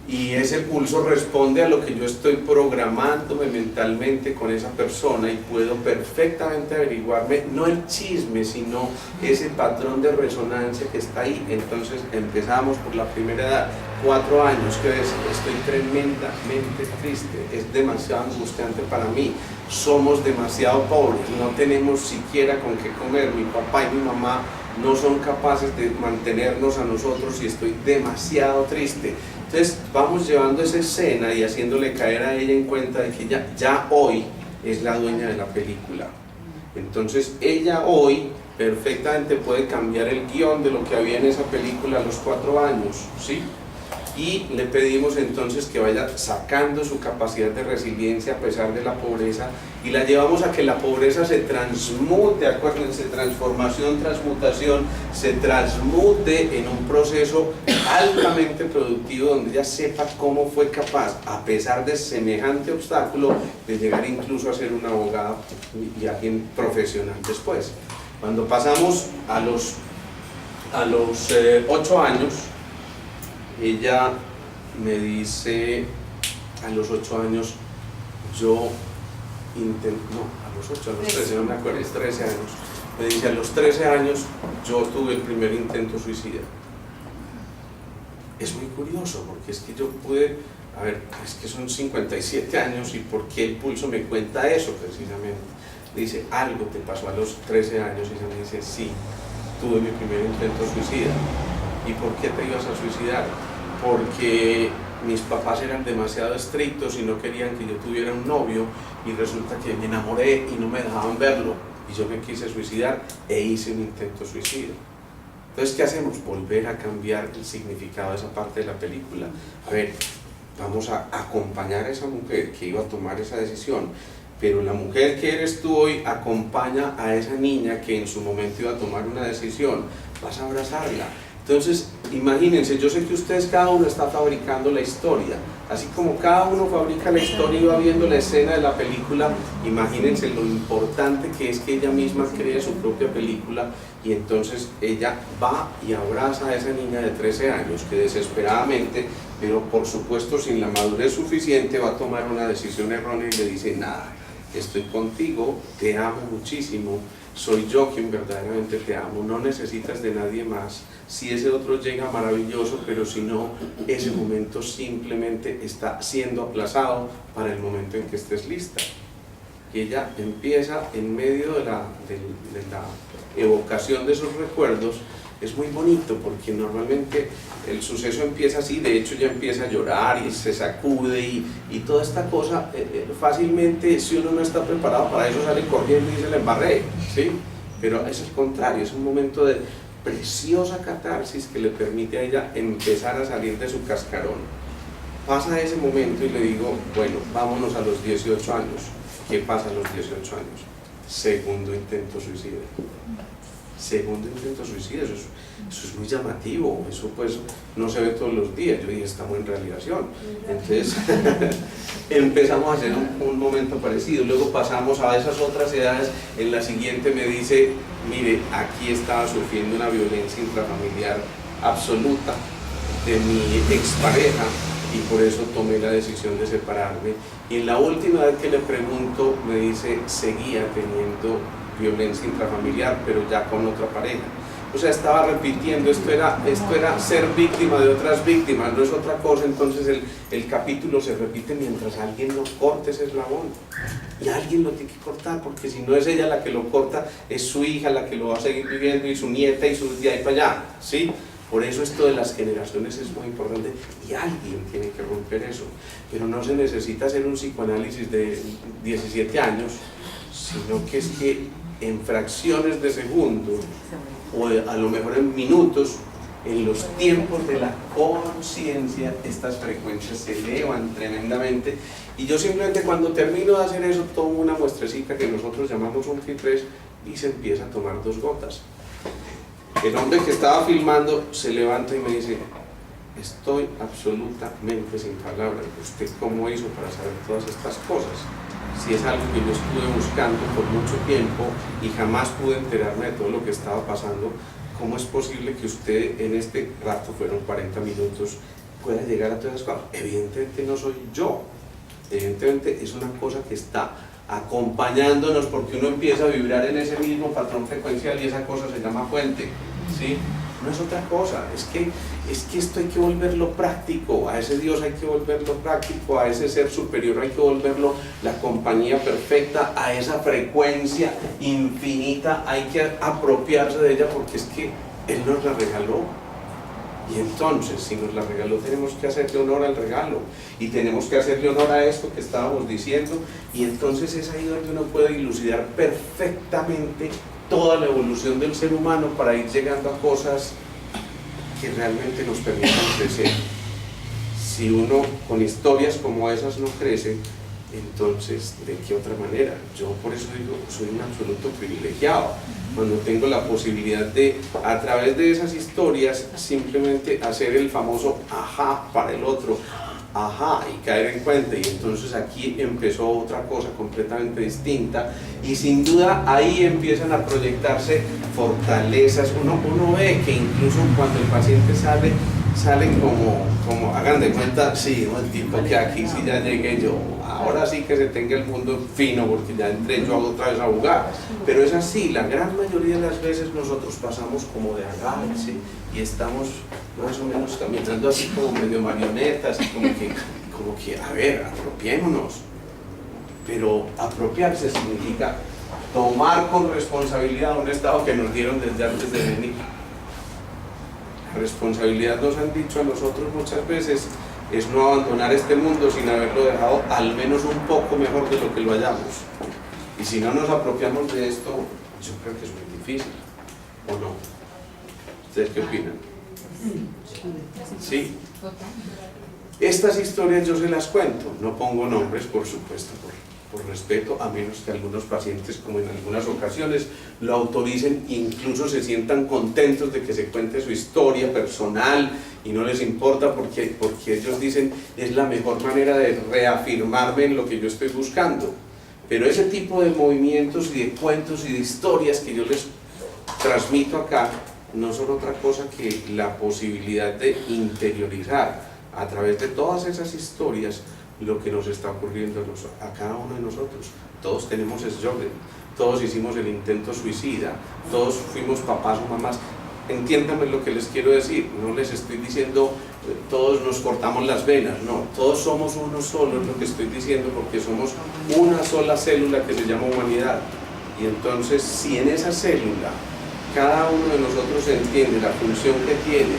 y ese pulso responde a lo que yo estoy programándome mentalmente con esa persona, y puedo perfectamente averiguarme no el chisme, sino ese patrón de resonancia que está ahí. Entonces empezamos por la primera edad, 4 años, que estoy tremendamente triste, es demasiado angustiante para mí, somos demasiado pobres, no tenemos siquiera con qué comer, mi papá y mi mamá no son capaces de mantenernos a nosotros y estoy demasiado triste. Entonces vamos llevando esa escena y haciéndole caer a ella en cuenta de que ya hoy es la dueña de la película. Entonces ella hoy perfectamente puede cambiar el guión de lo que había en esa película a los 4 años, ¿sí? Y le pedimos entonces que vaya sacando su capacidad de resiliencia a pesar de la pobreza, y la llevamos a que la pobreza se transmute, acuérdense, transformación, transmutación, se transmute en un proceso altamente productivo donde ella sepa cómo fue capaz, a pesar de semejante obstáculo, de llegar incluso a ser una abogada y alguien profesional después. Cuando pasamos a los 8 años, ella me dice, a los 8 años, yo intenté, no, a los 8, a los 13, no me acuerdo, 13 años, me dice, a los 13 años yo tuve el primer intento suicida. Es muy curioso, porque es que yo pude, a ver, es que son 57 años, y ¿por qué el pulso me cuenta eso precisamente? Dice, algo te pasó a los 13 años, y ella me dice, sí, tuve mi primer intento suicida. ¿Y por qué te ibas a suicidar? Porque mis papás eran demasiado estrictos y no querían que yo tuviera un novio, y resulta que me enamoré y no me dejaban verlo, y yo me quise suicidar e hice un intento suicida. Entonces, ¿qué hacemos? Volver a cambiar el significado de esa parte de la película. A ver, vamos a acompañar a esa mujer que iba a tomar esa decisión, pero la mujer que eres tú hoy acompaña a esa niña que en su momento iba a tomar una decisión. Vas a abrazarla. Entonces, imagínense, yo sé que ustedes cada uno está fabricando la historia, así como cada uno fabrica la historia y va viendo la escena de la película. Imagínense lo importante que es que ella misma cree su propia película, y entonces ella va y abraza a esa niña de 13 años que desesperadamente, pero por supuesto sin la madurez suficiente, va a tomar una decisión errónea y le dice, nada, estoy contigo, te amo muchísimo, soy yo quien verdaderamente te amo, no necesitas de nadie más. Si ese otro llega, maravilloso, pero si no, ese momento simplemente está siendo aplazado para el momento en que estés lista. Y ella empieza en medio de la evocación de esos recuerdos. Es muy bonito porque normalmente el suceso empieza así, de hecho ya empieza a llorar y se sacude y toda esta cosa, fácilmente, si uno no está preparado para eso, sale corriendo y se le embarré, ¿sí? Pero es el contrario, es un momento de preciosa catarsis que le permite a ella empezar a salir de su cascarón. Pasa ese momento y le digo, bueno, vámonos a los 18 años. ¿Qué pasa a los 18 años? Segundo intento suicida. segundo intento suicida, eso es muy llamativo, eso pues no se ve todos los días. Yo dije, estamos en realización. Entonces empezamos a hacer un momento parecido, luego pasamos a esas otras edades. En la siguiente me dice, mire, aquí estaba sufriendo una violencia intrafamiliar absoluta de mi expareja y por eso tomé la decisión de separarme. Y en la última vez que le pregunto, me dice, seguía teniendo violencia intrafamiliar, pero ya con otra pareja. O sea, estaba repitiendo, esto era ser víctima de otras víctimas, no es otra cosa. Entonces el capítulo se repite mientras alguien no corte ese eslabón. Y alguien lo tiene que cortar, porque si no es ella la que lo corta, es su hija la que lo va a seguir viviendo, y su nieta, y su de ahí para allá, ¿sí? Por eso esto de las generaciones es muy importante, y alguien tiene que romper eso. Pero no se necesita hacer un psicoanálisis de 17 años, sino que es que en fracciones de segundos, o a lo mejor en minutos, en los tiempos de la conciencia, estas frecuencias se elevan tremendamente. Y yo simplemente cuando termino de hacer eso, tomo una muestrecita que nosotros llamamos un filtrés y se empieza a tomar 2 gotas. El hombre que estaba filmando se levanta y me dice, estoy absolutamente sin palabras. ¿Usted cómo hizo para saber todas estas cosas? Si es algo que yo estuve buscando por mucho tiempo y jamás pude enterarme de todo lo que estaba pasando, ¿cómo es posible que usted en este rato, fueron 40 minutos, pueda llegar a todas esas cosas? Evidentemente no soy yo, evidentemente es una cosa que está acompañándonos, porque uno empieza a vibrar en ese mismo patrón frecuencial y esa cosa se llama fuente, ¿sí? No es otra cosa, es que esto hay que volverlo práctico, a ese Dios hay que volverlo práctico, a ese ser superior hay que volverlo la compañía perfecta, a esa frecuencia infinita hay que apropiarse de ella, porque es que Él nos la regaló. Y entonces, si nos la regaló, tenemos que hacerle honor al regalo, y tenemos que hacerle honor a esto que estábamos diciendo, y entonces es ahí donde uno puede dilucidar perfectamente toda la evolución del ser humano para ir llegando a cosas que realmente nos permitan crecer. Si uno con historias como esas no crece, entonces, ¿de qué otra manera? Yo por eso digo, soy un absoluto privilegiado, cuando tengo la posibilidad de, a través de esas historias, simplemente hacer el famoso ajá para el otro, ajá, y caer en cuenta. Y entonces aquí empezó otra cosa completamente distinta, y sin duda ahí empiezan a proyectarse fortalezas. Uno ve que incluso cuando el paciente salen como hagan de cuenta, sí, el tipo que aquí sí ya llegué yo, ahora sí que se tenga el mundo fino, porque ya entré yo otra vez a jugar. Pero es así, la gran mayoría de las veces nosotros pasamos como de agarre, y estamos más o menos caminando así como medio marionetas, como que a ver, apropiémonos. Pero apropiarse significa tomar con responsabilidad un estado que nos dieron desde antes de venir. La responsabilidad, nos han dicho a nosotros muchas veces, es no abandonar este mundo sin haberlo dejado al menos un poco mejor de lo que lo hallamos. Y si no nos apropiamos de esto, yo creo que es muy difícil, ¿o no? ¿Ustedes qué opinan? Sí. Estas historias yo se las cuento, no pongo nombres, por supuesto, por respeto, a menos que algunos pacientes, como en algunas ocasiones, lo autoricen, incluso se sientan contentos de que se cuente su historia personal y no les importa, porque ellos dicen, es la mejor manera de reafirmarme en lo que yo estoy buscando. Pero ese tipo de movimientos y de cuentos y de historias que yo les transmito acá no son otra cosa que la posibilidad de interiorizar a través de todas esas historias lo que nos está ocurriendo a cada uno de nosotros. Todos tenemos esyogen, todos hicimos el intento suicida, todos fuimos papás o mamás. Entiéndanme lo que les quiero decir, no les estoy diciendo todos nos cortamos las venas, no, todos somos uno solo, es lo que estoy diciendo, porque somos una sola célula que se llama humanidad. Y entonces, si en esa célula cada uno de nosotros entiende la función que tiene,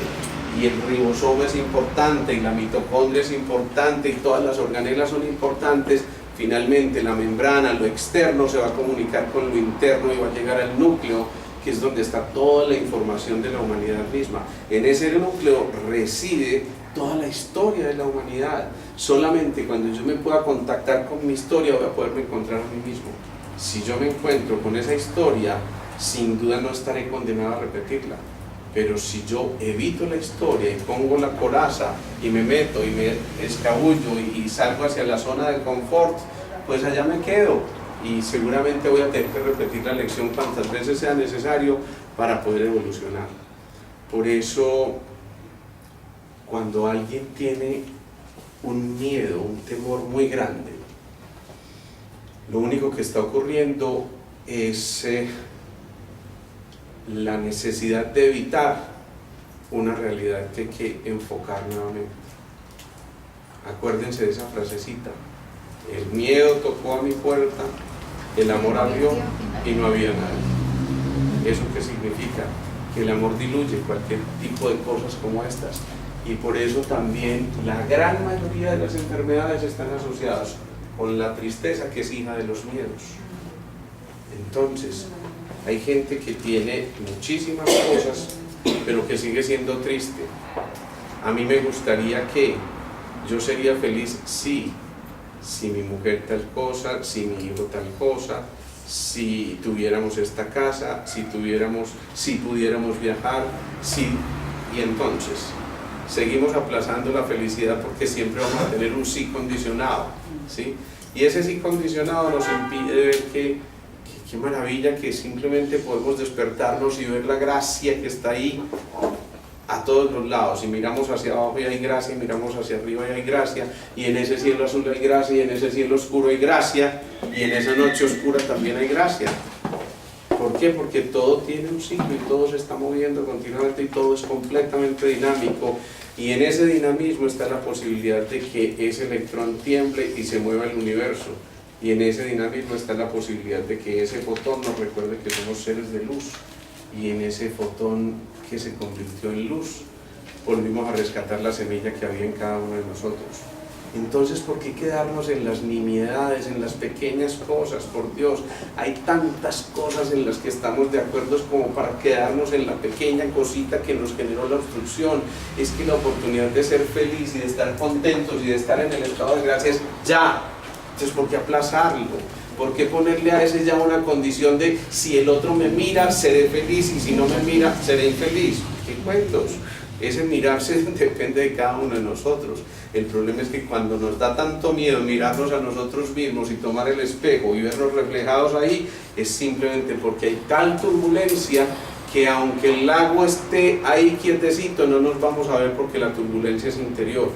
y el ribosoma es importante, y la mitocondria es importante, y todas las organelas son importantes, finalmente la membrana, lo externo, se va a comunicar con lo interno y va a llegar al núcleo, que es donde está toda la información de la humanidad misma. En ese núcleo reside toda la historia de la humanidad. Solamente cuando yo me pueda contactar con mi historia voy a poderme encontrar a mí mismo. Si yo me encuentro con esa historia, sin duda no estaré condenado a repetirla. Pero si yo evito la historia y pongo la coraza y me meto y me escabullo y salgo hacia la zona de confort, pues allá me quedo y seguramente voy a tener que repetir la lección cuantas veces sea necesario para poder evolucionar. Por eso, cuando alguien tiene un miedo, un temor muy grande, lo único que está ocurriendo es la necesidad de evitar una realidad que hay que enfocar nuevamente. Acuérdense de esa frasecita: el miedo tocó a mi puerta, el amor abrió y no había nadie. ¿Eso qué significa? Que el amor diluye cualquier tipo de cosas como estas, y por eso también la gran mayoría de las enfermedades están asociadas con la tristeza, que es hija de los miedos. Entonces, hay gente que tiene muchísimas cosas, pero que sigue siendo triste. A mí me gustaría que yo sería feliz si mi mujer tal cosa, si mi hijo tal cosa, si tuviéramos esta casa, si pudiéramos viajar, y entonces seguimos aplazando la felicidad porque siempre vamos a tener un sí condicionado, ¿sí? Y ese sí condicionado nos impide ver que qué maravilla que simplemente podemos despertarnos y ver la gracia que está ahí a todos los lados. Y miramos hacia abajo y hay gracia, y miramos hacia arriba y hay gracia, y en ese cielo azul hay gracia, y en ese cielo oscuro hay gracia, y en esa noche oscura también hay gracia. ¿Por qué? Porque todo tiene un ciclo y todo se está moviendo continuamente y todo es completamente dinámico, y en ese dinamismo está la posibilidad de que ese electrón tiemble y se mueva el universo, y en ese dinamismo está la posibilidad de que ese fotón nos recuerde que somos seres de luz, y en ese fotón que se convirtió en luz volvimos a rescatar la semilla que había en cada uno de nosotros. Entonces, ¿por qué quedarnos en las nimiedades, en las pequeñas cosas? Por Dios, hay tantas cosas en las que estamos de acuerdo como para quedarnos en la pequeña cosita que nos generó la obstrucción. Es que la oportunidad de ser feliz y de estar contentos y de estar en el estado de gracia es ya. Entonces, ¿por qué aplazarlo? ¿Por qué ponerle a ese ya una condición de si el otro me mira, seré feliz, y si no me mira, seré infeliz? ¿Qué cuentos? Ese mirarse depende de cada uno de nosotros. El problema es que cuando nos da tanto miedo mirarnos a nosotros mismos y tomar el espejo y vernos reflejados ahí, es simplemente porque hay tal turbulencia que aunque el lago esté ahí quietecito, no nos vamos a ver porque la turbulencia es interior.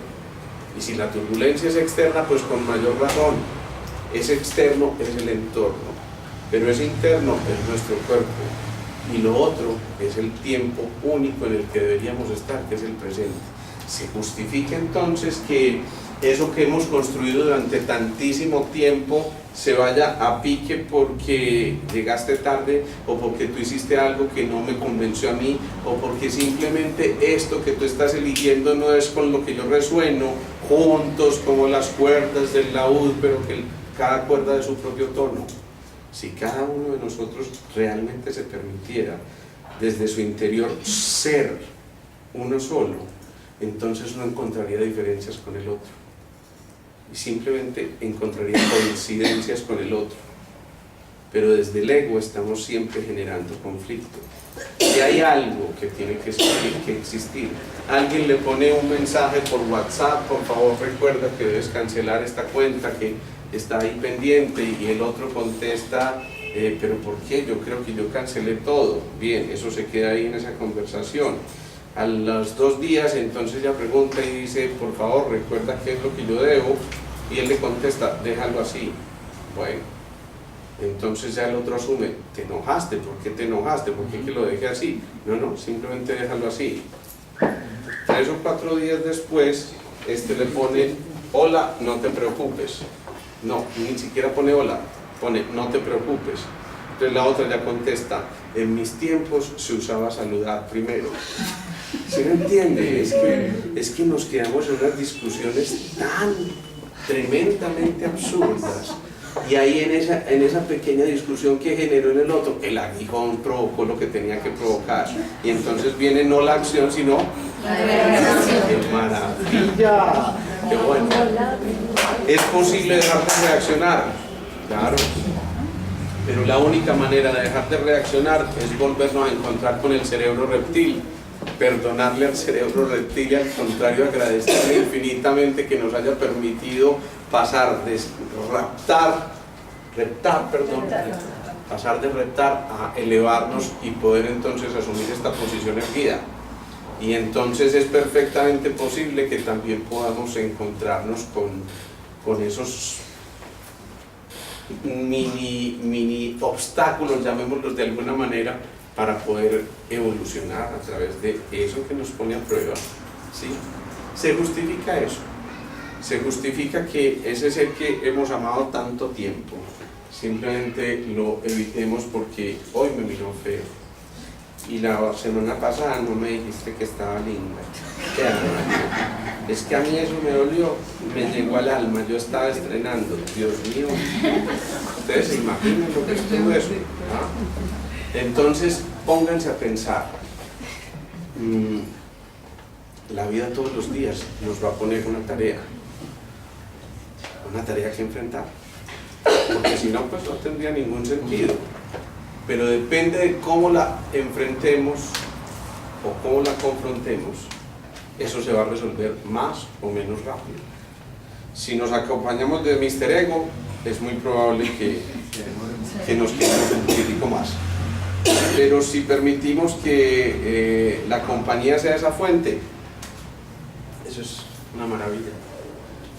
Y si la turbulencia es externa, pues con mayor razón. Ese externo es el entorno, pero ese interno es nuestro cuerpo, y lo otro es el tiempo único en el que deberíamos estar, que es el presente. Se justifica entonces que eso que hemos construido durante tantísimo tiempo se vaya a pique porque llegaste tarde, o porque tú hiciste algo que no me convenció a mí, o porque simplemente esto que tú estás eligiendo no es con lo que yo resueno, juntos como las cuerdas del laúd, pero que cada cuerda de su propio tono. Si cada uno de nosotros realmente se permitiera desde su interior ser uno solo, entonces no encontraría diferencias con el otro, y simplemente encontraría coincidencias con el otro. Pero desde el ego estamos siempre generando conflicto, y hay algo que tiene que existir. Alguien le pone un mensaje por WhatsApp: por favor recuerda que debes cancelar esta cuenta que está ahí pendiente, y el otro contesta: pero ¿por qué? Yo creo que yo cancelé todo. Bien, eso se queda ahí en esa conversación. A los 2 días entonces ella pregunta y dice: por favor recuerda qué es lo que yo debo, y él le contesta: déjalo así. Bueno, entonces ya el otro asume: ¿te enojaste? ¿Por qué te enojaste? ¿Por qué que lo dejé así? No, simplemente déjalo así. 3 o 4 días después, le pone: hola, no te preocupes. No, ni siquiera pone hola, pone: no te preocupes. Entonces la otra ya contesta: en mis tiempos se usaba saludar primero. ¿Se me entiende? Es que nos quedamos en unas discusiones tan tremendamente absurdas, y ahí en esa pequeña discusión que generó en el otro, el aguijón provocó lo que tenía que provocar, y entonces viene no la acción sino ¡qué maravilla! ¡Qué bueno! ¿Es posible dejar de reaccionar? Claro. Pero la única manera de dejar de reaccionar es volvernos a encontrar con el cerebro reptil, perdonarle al cerebro reptil y al contrario agradecerle infinitamente que nos haya permitido pasar de pasar de reptar a elevarnos y poder entonces asumir esta posición erguida. Y entonces es perfectamente posible que también podamos encontrarnos con esos mini obstáculos, llamémoslos de alguna manera, para poder evolucionar a través de eso que nos pone a prueba, ¿sí? Se justifica eso, se justifica que ese ser que hemos amado tanto tiempo, simplemente lo evitemos porque hoy me miró feo y la semana pasada no me dijiste que estaba linda. Es que a mí eso me dolió, me llegó al alma, yo estaba estrenando, Dios mío, ustedes se imaginan lo que es todo eso, ¿no? Entonces pónganse a pensar, la vida todos los días nos va a poner una tarea que enfrentar, porque si no pues no tendría ningún sentido, pero depende de cómo la enfrentemos o cómo la confrontemos, eso se va a resolver más o menos rápido. Si nos acompañamos de Mr. Ego, es muy probable que nos quedemos un poquitico más. Pero si permitimos que la compañía sea esa fuente, eso es una maravilla.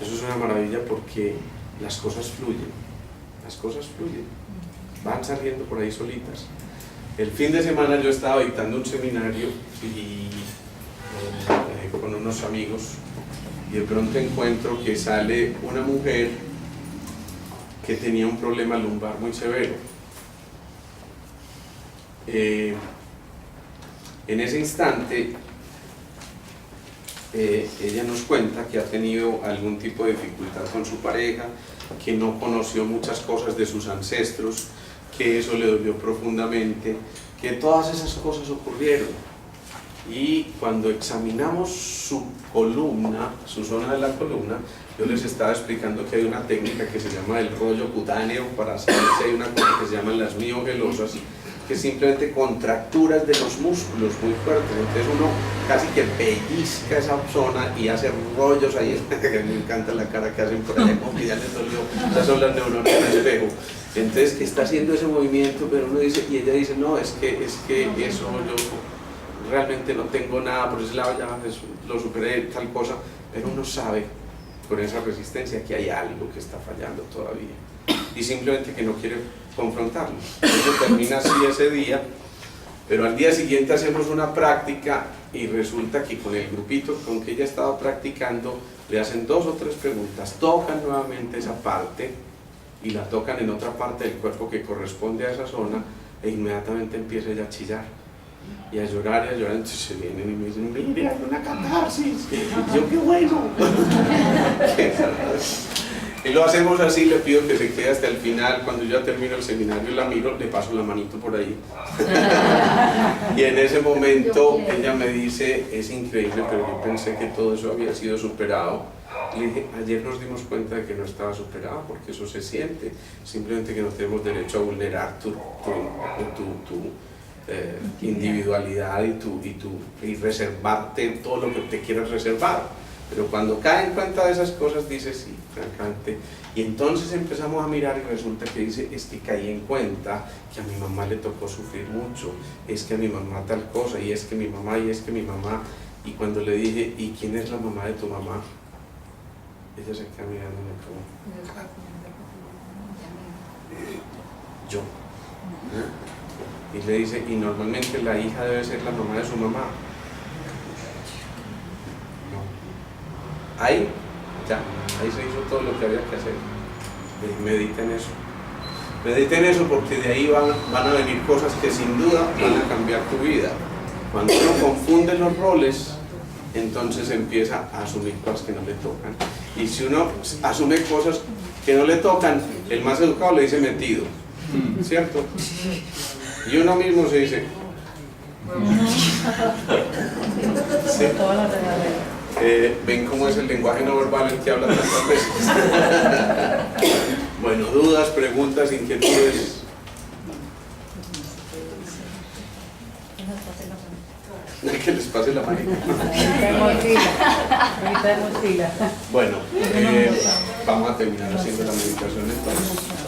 Eso es una maravilla porque las cosas fluyen, van saliendo por ahí solitas. El fin de semana yo estaba dictando un seminario y con unos amigos y de pronto encuentro que sale una mujer que tenía un problema lumbar muy severo. En ese instante ella nos cuenta que ha tenido algún tipo de dificultad con su pareja, que no conoció muchas cosas de sus ancestros, que eso le dolió profundamente, que todas esas cosas ocurrieron. Y cuando examinamos su columna, su zona de la columna, yo les estaba explicando que hay una técnica que se llama el rollo cutáneo para saber si hay una cosa que se llaman las miogelosas, que es simplemente contracturas de los músculos muy fuertes. Entonces uno casi que pellizca esa zona y hace rollos ahí, que me encanta la cara que hacen por allá, como que ya les dolió, esas son las neuronas del espejo. Entonces que está haciendo ese movimiento, pero uno dice, y ella dice, no, es que eso yo realmente no tengo nada, por ese lado ya lo superé, tal cosa, pero uno sabe con esa resistencia que hay algo que está fallando todavía y simplemente que no quiere confrontarlo. Eso termina así ese día, pero al día siguiente hacemos una práctica y resulta que con el grupito con que ella estaba practicando le hacen 2 o 3 preguntas, tocan nuevamente esa parte y la tocan en otra parte del cuerpo que corresponde a esa zona e inmediatamente empieza ella a chillar y a llorar, entonces se vienen y me dicen, mira, hay una catarsis, y yo, qué bueno. Y lo hacemos así, le pido que se quede hasta el final, cuando yo ya termino el seminario la miro, le paso la manito por ahí. Y en ese momento ella me dice, es increíble, pero yo pensé que todo eso había sido superado. Le dije, ayer nos dimos cuenta de que no estaba superado, porque eso se siente, simplemente que no tenemos derecho a vulnerar tu individualidad y reservarte todo lo que te quieras reservar. Pero cuando cae en cuenta de esas cosas dice sí, francamente, y entonces empezamos a mirar y resulta que dice, es que caí en cuenta que a mi mamá le tocó sufrir mucho, es que a mi mamá tal cosa, y es que mi mamá, y cuando le dije, ¿y quién es la mamá de tu mamá? Ella se queda mirándome como, yo. Y le dice, y normalmente la hija debe ser la mamá de su mamá. No. Ahí se hizo todo lo que había que hacer. Mediten eso porque de ahí van a venir cosas que sin duda van a cambiar tu vida. Cuando uno confunde los roles, entonces empieza a asumir cosas que no le tocan. Y si uno asume cosas que no le tocan, el más educado le dice metido, ¿cierto? Y uno mismo se dice, ¿sí? ¿Ven cómo es el lenguaje no verbal el que habla tantas veces? Bueno, dudas, preguntas, inquietudes. Que les pase la manita. Ahorita hemos fila. Bueno, vamos a terminar haciendo la meditación entonces.